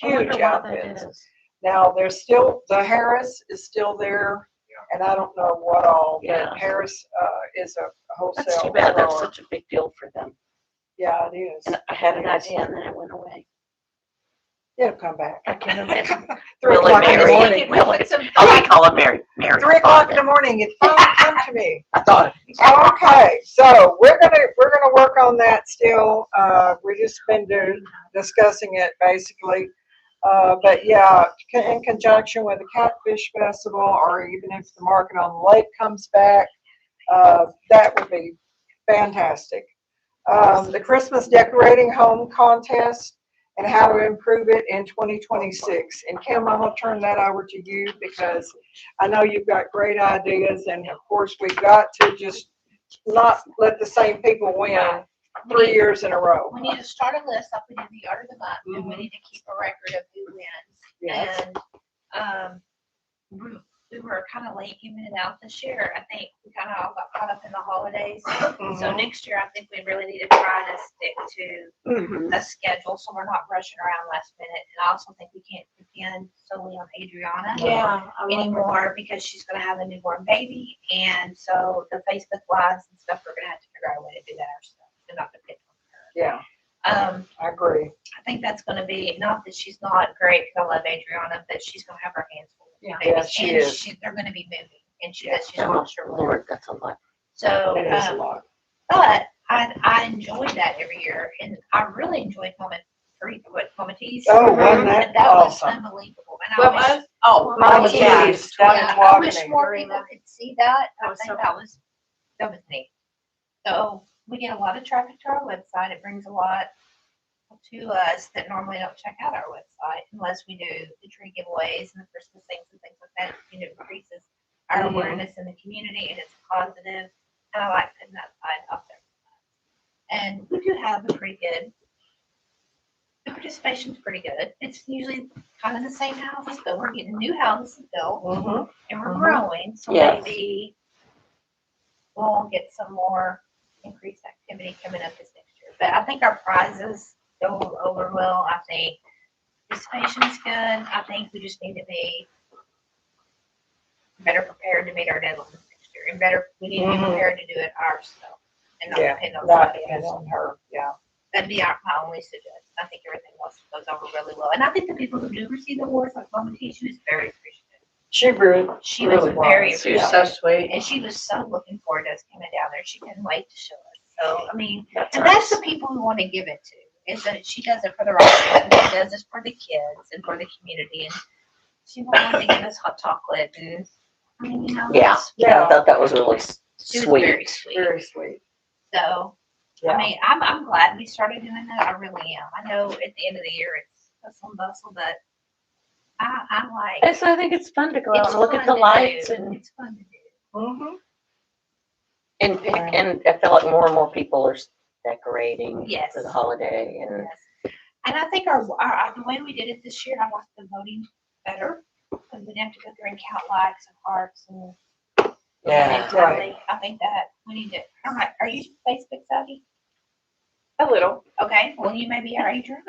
S4: I wonder
S1: Huge
S4: why that
S1: outfits.
S4: is.
S1: Now, there's still, the Harris is still there, and I don't know what all,
S4: Yeah.
S1: but Harris is a wholesale
S4: That's too bad. That's
S1: grower.
S4: such a big deal for them.
S1: Yeah, it is.
S4: And I had an idea and then it went away.
S1: It'll come back.
S4: I can't imagine.
S1: 3
S4: Really,
S1: o'clock in the
S4: Mary?
S1: morning.
S4: Really?
S6: Put some
S4: Oh, we call it Mary. Mary.
S1: 3 o'clock in the morning, it finally come to me.
S4: I thought.
S1: Okay, so we're gonna work on that still. We've just been discussing it basically. But yeah, in conjunction with the Catfish Festival, or even if the market on the lake comes back, that would be fantastic. The Christmas decorating home contest and how to improve it in 2026. And Kim, I'm gonna turn that over to you because I know you've got great ideas, and of course, we've got to just not let the same people win 3 years in a row.
S2: we need to start a list like we did the art of the month, and we need to keep a record of who wins.
S1: Yes.
S2: And, we were kind of late giving it out this year. I think we kind of all got caught up in the holidays. So
S1: Mhm.
S2: next year, I think we really need to try to stick to
S1: Mhm.
S2: a schedule so we're not rushing around last minute. And I also think we can't depend solely on Adriana
S6: Yeah.
S2: anymore because she's going to have a newborn baby. And so the Facebook Lives and stuff, we're going to have to figure out a way to do that ourselves and not depend on
S1: Yeah,
S2: her.
S1: I agree.
S2: I think that's going to be, not that she's not great, because I love Adriana, but she's going to have her hands full. with
S6: Yeah.
S2: babies,
S1: Yeah, she
S2: and
S1: is.
S2: They're going to be moving, and she's
S4: Oh,
S2: not sure where.
S4: Lord, that's a lot.
S2: So,
S1: It is a lot.
S2: but I enjoy that every year, and I really enjoyed coming creek, what, Mama T's?
S1: Oh, wasn't that
S2: was
S1: awesome?
S2: unbelievable. And I
S6: What
S2: wish-
S6: was? Oh,
S1: Mama
S6: yeah.
S1: T's down in
S2: Yeah, I wish
S1: Tawakoni.
S2: more people could see that.
S6: That
S2: I
S6: was
S2: think
S6: so
S2: that was neat. So we get a lot of traffic to our website. It brings a lot to us that normally don't check out our website unless we do the tree giveaways and the Christmas things and things like that. It increases our
S1: Mhm.
S2: awareness in the community and it's positive. And I like putting that side up there. And we do have a pretty good, the participation's pretty good. It's usually kind of the same houses, but we're getting new houses built
S1: Mhm.
S2: and we're
S1: Mhm.
S2: growing, so
S4: Yes.
S2: maybe we'll get some more increased activity coming up this next year. But I think our prizes go over well. I think participation's good. I think we just need to be better prepared to meet our deadlines next year, and we need to be
S1: Mhm.
S2: prepared to do it ourselves and not
S1: Yeah,
S2: depend on
S1: not
S2: somebody
S1: depend
S2: else.
S1: on her, yeah.
S2: That'd be my only suggestion. I think everything else goes over really well, and I think the people who do receive the awards, like Mama T, she was very appreciative.
S1: She really,
S2: She was
S1: really
S2: very
S1: was,
S4: She was
S1: yeah.
S4: so sweet.
S2: And she was so looking forward to us coming down there. She couldn't wait to show us. So, I mean,
S4: That's
S2: and that's
S4: nice.
S2: the people we want to give it to, is that she does it for the right reasons. She does this for the kids and for the community. And she wanted to give us hot chocolate. And, I mean, you know,
S4: Yeah,
S1: Yeah.
S4: I thought that was really
S2: she was very
S4: sweet.
S2: sweet.
S1: Very sweet.
S2: So,
S1: Yeah.
S2: I mean, I'm glad we started doing that. I really am. I know at the end of the year it's hustle and bustle, but I like
S4: Yes, I think it's fun to go out
S2: it's
S4: and look at
S2: fun
S4: the
S2: to
S4: lights
S2: do.
S4: and,
S2: It's fun to do.
S1: Mhm.
S4: and I feel like more and more people are decorating
S2: Yes.
S4: for the holiday and
S2: Yes. And I think our the way we did it this year, I liked the voting better because we didn't have to go through and count likes and hearts and
S4: yeah.
S2: totally. I think that we need to. All right, are you Facebook savvy?
S7: A little.
S2: Okay, well you may be our Adriana.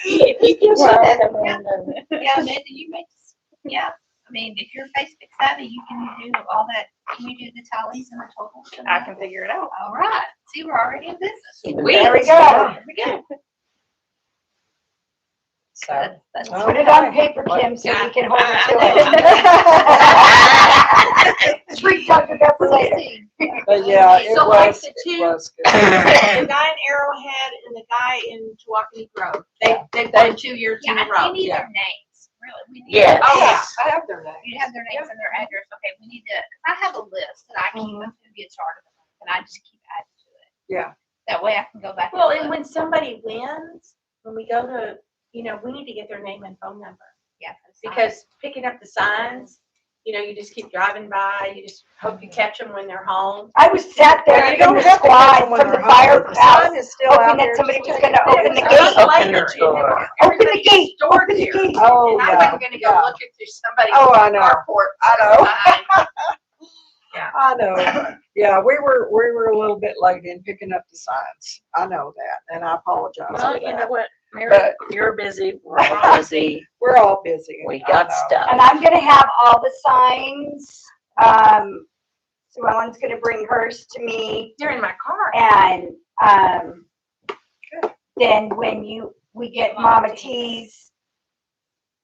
S4: If you can
S1: Well,
S4: say that, Amanda.
S2: Yeah, Amanda, you may. Yeah, I mean, if you're Facebook savvy, you can do all that. Can you do the tallies and the totals? And
S7: I
S2: that?
S7: can figure it out.
S2: All right. See, we're already in business.
S4: Even
S1: There we
S4: better.
S1: go.
S2: There we go.
S1: So,
S2: That's
S1: Oh.
S5: Put it on paper, Kim, so we can hold it to it. Sweet talk it up for later.
S1: but yeah, it
S6: So like
S1: was,
S6: the
S1: it
S6: two-
S1: was good.
S6: The guy in Arrowhead and the guy in Tawakoni Grove, they've won 2 years in
S2: Yeah,
S6: a row.
S2: we need
S1: Yeah.
S2: their names. Really, we need.
S4: Yes.
S6: Oh, yeah.
S1: I have their names.
S2: You have their names and their address. Okay, we need to. I have a list that I keep.
S1: Mhm.
S2: I'm gonna be a chart of them, and I just keep adding to it.
S1: Yeah.
S2: That way, I can go back.
S6: Well,
S2: and
S6: and
S2: look.
S6: when somebody wins, when we go to, we need to get their name and phone number.
S2: Yeah,
S6: Because picking up the signs, you just keep driving by, you just hope you catch them when they're home.
S5: I was sat there
S1: You
S5: in
S1: don't
S5: the
S1: have to catch
S5: squad
S1: them when
S5: from the
S1: they're home. The sign
S5: firehouse,
S1: is still out
S5: hoping
S1: there.
S5: that somebody was
S1: Just
S5: gonna open the
S6: It was
S5: gate.
S4: Open the
S6: later,
S4: door.
S5: Open the gate,
S6: Stored
S5: open the
S6: here.
S5: gate.
S1: Oh,
S6: And I
S1: yeah.
S6: wasn't gonna go
S1: yeah.
S6: look at somebody's
S1: Oh, I know.
S6: carport.
S1: I know.
S6: sign.
S1: I know. Yeah, we were a little bit late in picking up the signs. I know that, and I apologize
S4: Well,
S1: for
S4: you know
S1: that.
S4: what, Mary,
S1: But-
S4: you're busy, we're all busy,
S1: We're all busy.
S4: we
S1: I
S4: got
S1: know.
S4: stuff.
S5: And I'm gonna have all the signs, Sue Ellen's gonna bring hers to me,
S6: They're in my car.
S5: and, then when we get Mama T's,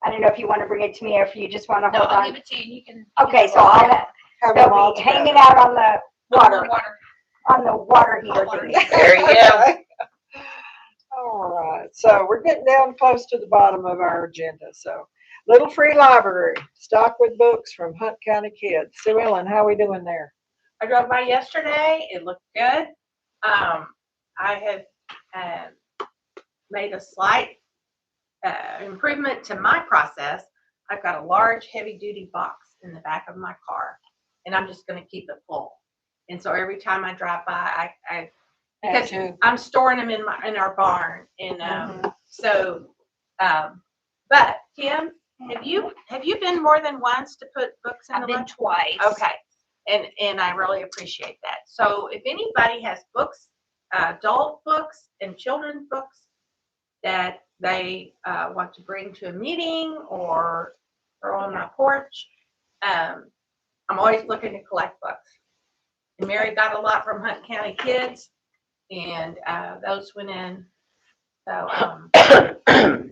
S5: I don't know if you wanna bring it to me or if you just wanna
S2: No,
S5: hold
S2: I'll
S5: on.
S2: give it to you. You can.
S5: Okay, so I'll,
S1: Have them all
S5: they'll be hanging
S1: together.
S5: out on the water, on the water heater.
S2: Water
S5: thing.
S4: There you go.
S1: Okay. All right, so we're getting down close to the bottom of our agenda, so. Little Free Library, stocked with books from Hunt County kids. Sue Ellen, how we doing there?
S6: I drove by yesterday. It looked good. I have made a slight improvement to my process. I've got a large, heavy-duty box in the back of my car, and I'm just going to keep it full. And so every time I drive by, because I'm storing them in our barn, and but Kim, have you been more than once to put books in
S2: I've
S6: the
S2: been
S6: lunch?
S2: twice.
S6: Okay, and I really appreciate that. So if anybody has books, adult books and children's books that they want to bring to a meeting or throw on my porch, I'm always looking to collect books. And Mary got a lot from Hunt County Kids, and those went in. So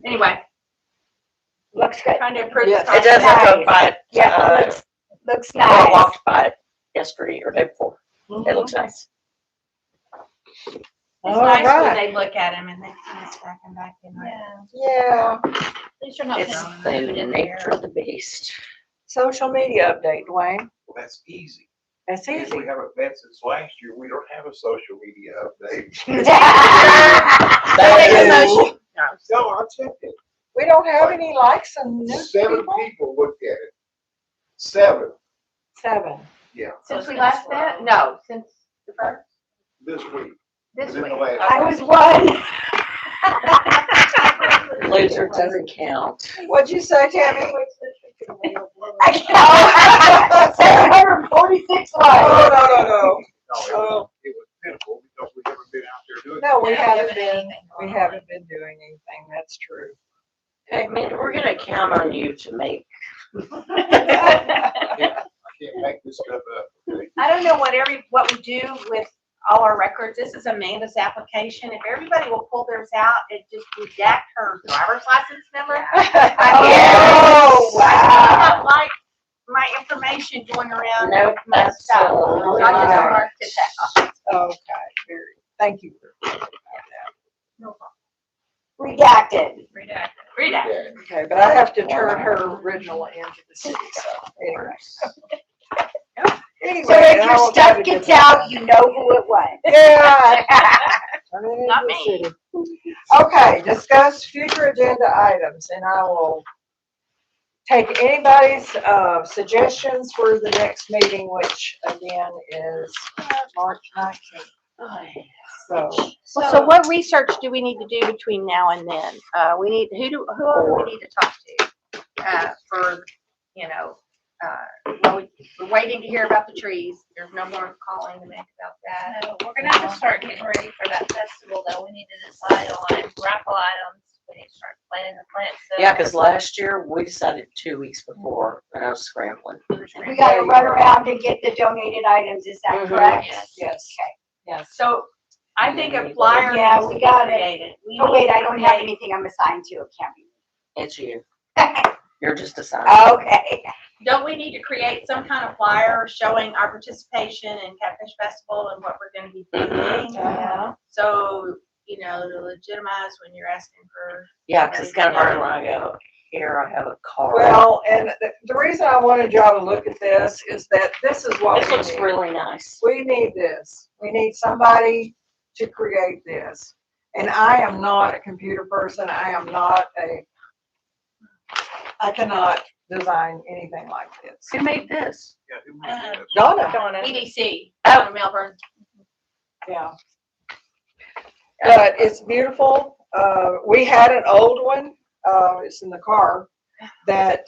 S6: anyway,
S5: Looks good.
S6: trying to improve.
S1: Yes.
S6: the
S4: It does
S5: Nice.
S4: look by it.
S5: Yeah, looks
S4: I
S5: nice.
S4: walked by it yesterday or day before. It looks nice.
S6: It's
S1: All
S6: nice when
S1: right.
S6: they look at them and they kind of stack them back in. Right?
S2: Yeah,
S1: Yeah.
S2: at least you're not
S4: It's
S2: throwing
S4: the
S2: food in
S4: nature
S2: there.
S4: of the beast.
S1: Social media update, Dwayne.
S3: Well, that's easy.
S1: That's
S3: Since
S1: easy.
S3: we haven't met since last year, we don't have a social media update.
S1: Thank
S6: Make a
S1: you.
S6: motion.
S3: No, I'll check it.
S1: We don't have any likes and new
S3: 7
S1: people?
S3: people looked at it. 7
S1: 7.
S6: Since we last met? No, since the first,
S3: this week.
S6: this
S3: Within
S6: week.
S3: the last
S5: I was one.
S4: Loser doesn't count.
S1: What'd you say, Tammy?
S5: I 746
S1: Oh,
S5: likes.
S1: no.
S3: No,
S1: Oh.
S3: it was pitiful because we haven't been out there doing
S1: No, we
S2: Haven't
S1: haven't
S2: given
S1: been,
S2: anything
S1: we
S2: wrong.
S1: haven't been doing anything, that's true.
S4: Hey, man, we're gonna count on you to make.
S3: I can't make this stuff up. Okay?
S6: I don't know what we do with all our records. This is Amanda's application. If everybody will pull theirs out, it just redact her driver's license number.
S1: Oh,
S6: I
S1: wow.
S6: don't like my information going around.
S4: Nope,
S6: messed
S4: that's,
S6: up. So I just
S1: right.
S6: marked it that.
S1: Okay, thank you.
S6: No problem.
S5: Redacted.
S2: Redact.
S6: Redact.
S3: Yeah.
S1: Okay, but I have to turn her original into the city, so anyway. Anyway,
S5: So if
S1: I
S5: your
S1: will
S5: stuff
S1: try to
S5: gets
S1: get that.
S5: out, you know who it was.
S1: Yeah. Turn it into
S6: Not
S1: the
S6: me.
S1: city. Okay, discuss future agenda items, and I will take anybody's suggestions for the next meeting, which again is March 19th. So,
S6: So what research do we need to do between now and then? We need, who do we need to talk to? For, well, we're waiting to hear about the trees. There's no more calling to make about that.
S2: No, we're gonna have to start getting ready for that festival though. We need to decide on raffle items. We need to start planning the plant stuff.
S4: Yeah, because last year we decided 2 weeks before and I was scrambling.
S5: We gotta run around and get the donated items, is that
S4: Mhm.
S5: correct?
S2: Yes.
S1: yes, yes.
S6: So I think a flyer
S5: Yeah,
S6: needs
S5: we
S6: to be
S5: got it.
S6: created. We
S5: Oh,
S6: need
S5: wait,
S6: to
S5: I don't have
S6: create-
S5: anything I'm assigned to, it can't be.
S4: It's you. You're just a sign.
S5: Okay.
S6: Don't we need to create some kind of flyer showing our participation in Catfish Festival and what we're gonna be doing?
S1: Uh-huh.
S6: So, to legitimize when you're asking for.
S4: Yeah, because it's kind of hard when I go, here, I have a car.
S1: Well, and the reason I wanted y'all to look at this is that this is what
S4: This
S1: we
S4: looks
S1: need.
S4: really nice.
S1: We need this. We need somebody to create this. And I am not a computer person. I cannot design anything like this.
S4: Who made this?
S3: Yeah, who made this?
S1: Donna,
S6: EDC,
S4: Oh.
S6: from Melbourne.
S1: yeah. But it's beautiful. We had an old one, it's in the car, that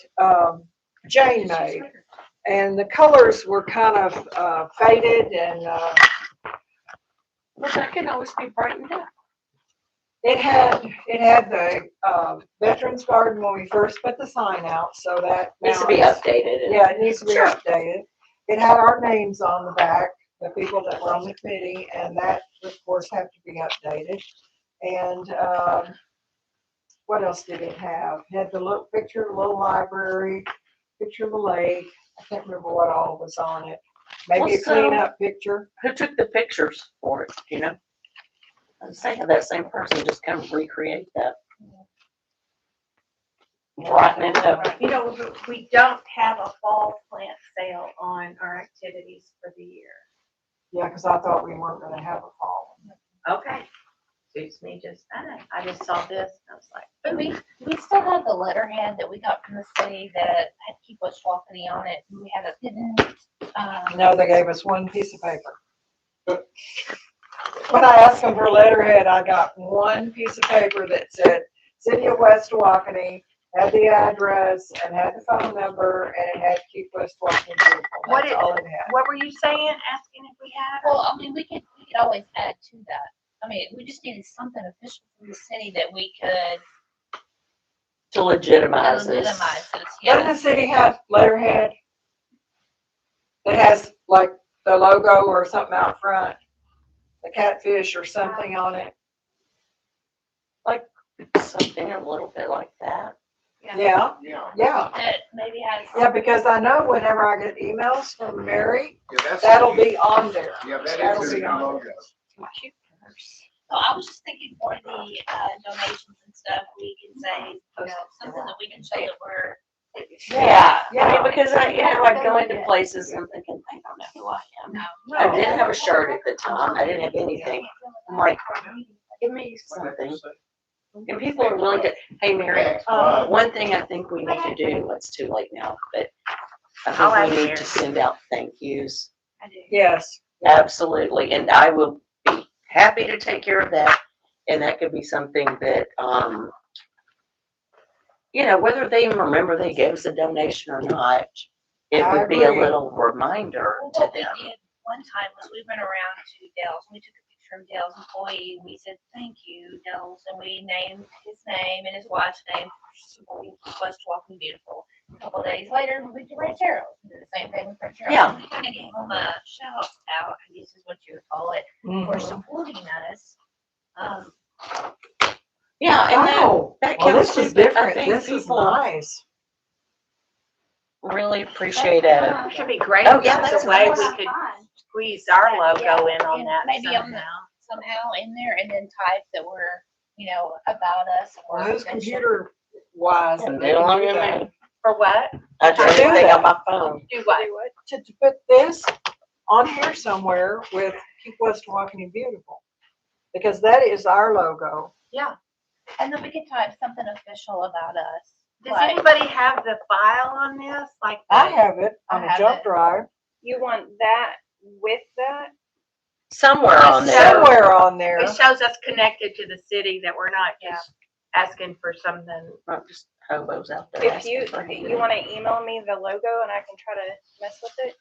S1: Jane made. And the colors were kind of faded and
S4: Well, that can always be brightened up.
S1: it had the Veterans Garden when we first put the sign out, so that
S4: Needs to
S1: now
S4: be
S1: it's-
S4: updated.
S1: Yeah, it needs to be
S4: Sure.
S1: updated. It had our names on the back, the people that were on the committee, and that, of course, have to be updated. And what else did it have? It had the little picture of the little library, picture of the lake. I can't remember what all was on it. Maybe
S4: Well,
S1: a cleanup picture.
S4: Who took the pictures for it, do you know? I was thinking that same person just kind of recreate that. Brighten it up.
S6: We don't have a fall plant sale on our activities for the year.
S1: Yeah, because I thought we weren't gonna have a fall.
S6: Okay. Suits me just fine. I just saw this and I was like,
S2: But we still have the letterhead that we got from the city that had Keep West Tawakoni on it. We had a hidden,
S1: No, they gave us one piece of paper. When I asked them for letterhead, I got one piece of paper that said City of West Tawakoni, had the address and had the phone number, and it had Keep West Tawakoni Beautiful.
S6: What
S1: That's all it had.
S6: what were you saying, asking if we had?
S2: well, I mean, we could always add to that. I mean, we just needed something official from the city that we could
S4: To legitimize this.
S2: legitimize this,
S1: Doesn't
S2: yeah.
S1: the city have letterhead that has like the logo or something out front? The catfish or something on it?
S4: Something a little bit like that.
S1: Yeah,
S3: Yeah,
S1: yeah.
S2: That maybe has.
S1: Yeah, because I know whenever I get emails from Mary,
S3: yeah, that's.
S1: that'll be on there.
S3: Yeah,
S1: That'll
S3: that is
S1: be
S3: the
S1: on
S3: logo.
S1: there.
S2: So I was just thinking for the donations and stuff, we can say, something that we can show that we're.
S4: Yeah,
S1: Yeah.
S4: I mean, because I go into places and I'm thinking, they don't know who I am. I didn't have a shirt at the time. I didn't have anything. I'm like, give me something. And people are willing to, hey, Mary, one thing I think we need to do, it's too late now, but I think we need to send out thank yous.
S2: I do.
S1: Yes.
S4: Absolutely, and I will be happy to take care of that. And that could be something that, whether they even remember they gave us a donation or not, it
S1: I
S4: would be a
S1: agree.
S4: little reminder to
S2: What we
S4: them.
S2: did one time was we went around to Dell's, we took a picture of Dell's employee, and we said, thank you, Dell's, and we named his name and his wife's name, West Walking Beautiful. A couple of days later, we went to Rancheros, and did the same thing with Rancheros.
S4: Yeah.
S2: We kind of gave them a shout out, I guess is what you would call it, for supporting us.
S4: Yeah, and
S1: Oh,
S4: that
S1: well,
S4: counts
S1: this is
S4: too, but I
S1: different.
S4: think
S1: This is
S4: people
S1: nice.
S4: really appreciate it.
S6: It should be great.
S4: Oh, yeah,
S6: if
S4: that's
S6: there's a way
S2: nice.
S6: we could squeeze our logo in on
S2: And
S6: that
S2: maybe on the-
S6: somehow.
S2: somehow in there, and then type that we're, about us. or
S1: Well, who's
S2: social.
S1: computer wise?
S4: And
S1: they
S4: they don't
S1: can do
S4: look at
S1: that.
S4: me.
S6: For what?
S4: I do
S1: I do
S4: everything
S1: that.
S4: on my phone.
S6: Do what?
S1: To put this on here somewhere with Keep West Walking Beautiful. Because that is our logo.
S2: And then we could type something official about us.
S6: Does
S2: like-
S6: anybody have the file on this? Like,
S1: I have it on
S2: I
S1: a
S2: have
S1: jump
S2: it.
S1: drive.
S7: You want that with that?
S4: Somewhere on there.
S1: Somewhere on there.
S6: it shows us connected to the city, that we're not just asking for something.
S4: Not just hobos out there.
S7: If
S4: asking
S7: you
S4: for anything.
S7: you want to email me the logo and I can try to mess with it.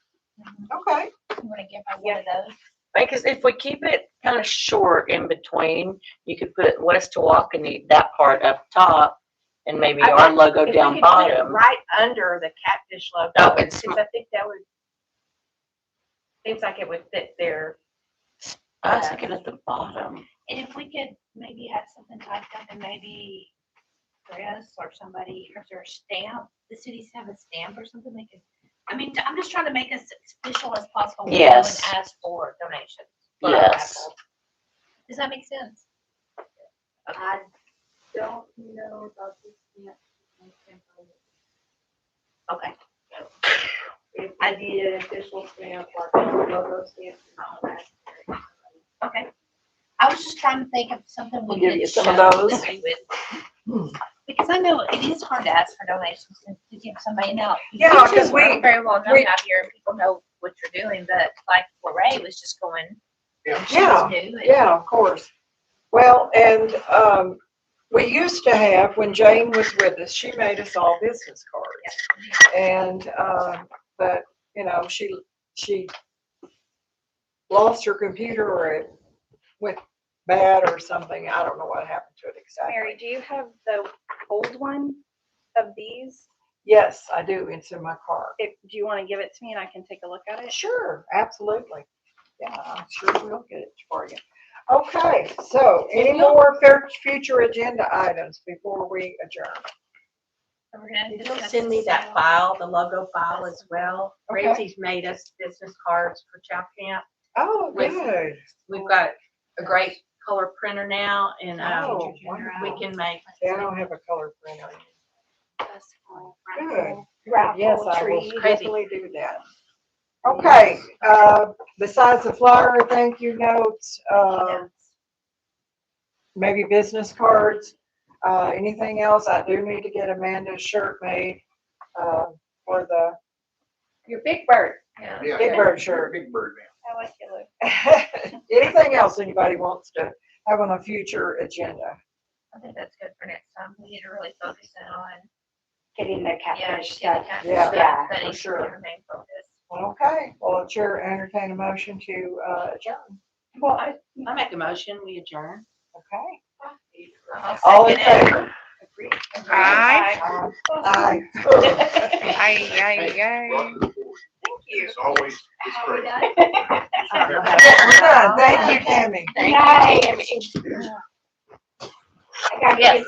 S1: Okay.
S2: You want to give her one of those?
S4: Because if we keep it kind of short in between, you could put West Tawakoni, that part up top, and maybe our logo
S6: If we
S4: down
S6: could put it
S4: bottom.
S6: right under the catfish logo.
S4: Oh, it's-
S6: Because I think that would, seems like it would fit there.
S4: I was thinking at the bottom.
S2: And if we could maybe have something typed up and maybe Chris or somebody, or is there a stamp? The cities have a stamp or something they could, I'm just trying to make us as official as possible. when we go
S4: Yes.
S2: And ask for donations. for our
S4: Yes.
S2: raffle. Does that make sense?
S5: I don't know about this yet.
S2: Okay.
S5: If I need an official stamp or a logo stamp.
S2: Okay. I was just trying to think of something we
S1: We'll give
S2: could
S1: you some of
S2: show
S1: those.
S2: that we would- Because I know it is hard to ask for donations to give somebody now.
S1: Yeah,
S2: You two
S1: 'cause we-
S2: are very well known
S1: we-
S2: out here and people know what you're doing, but like Lorraine was just going.
S3: Yeah.
S2: she was
S1: Yeah,
S2: new and-
S1: yeah, of course. Well, and we used to have, when Jane was with us, she made us all business cards. And, but, she lost her computer or it went bad or something. I don't know what happened to it
S7: Mary,
S1: exactly.
S7: do you have the old one of these?
S1: Yes, I do. It's in my car.
S7: Do you want to give it to me and I can take a look at it?
S1: Sure, absolutely. Yeah, I'm sure we'll get it for you. Okay, so any more future agenda items before we adjourn?
S2: So we're gonna
S6: Did you
S2: discuss
S6: send me
S2: this
S6: that
S2: now.
S6: file, the logo file as well?
S1: Okay.
S6: Rachel's made us business cards for Chow Camp.
S1: Oh,
S6: With-
S1: good.
S6: We've got a great color printer now, and
S1: Oh,
S6: we
S1: wonderful.
S6: can make.
S1: Yeah, I don't have a color printer.
S2: Festival,
S1: Good.
S2: raffle.
S1: Yes,
S5: Raffle
S1: I will
S5: tree.
S1: definitely do that. Okay, besides the flyer, thank you notes, maybe business cards, anything else, I do need to get Amanda's shirt made, for the
S6: Your big bird.
S2: Yeah.
S3: Yeah.
S1: Big Bird shirt.
S3: Big Bird now.
S7: I like it.
S1: Anything else anybody wants to have on a future agenda?
S2: I think that's good for next time. We need to really focus in on,
S5: Getting the
S2: yeah,
S5: catfish
S2: getting
S5: stuff.
S2: that
S1: Yeah,
S5: yeah,
S2: that
S1: for
S2: needs to be
S1: sure.
S2: our main focus.
S1: Okay, well, Chair, entertain a motion to adjourn.
S6: Well, I make a motion, we adjourn.
S1: Okay.
S2: I'll
S1: All in
S2: second it.
S1: favor?
S7: Aye.
S1: Aye.
S7: Aye, aye, aye.
S3: Welcome to the board.
S7: Thank you.
S3: It's always, it's
S2: How are we
S3: great.
S2: done?
S1: We're done. Thank you, Tammy.
S5: Nice. I gotta
S2: Yes.
S5: get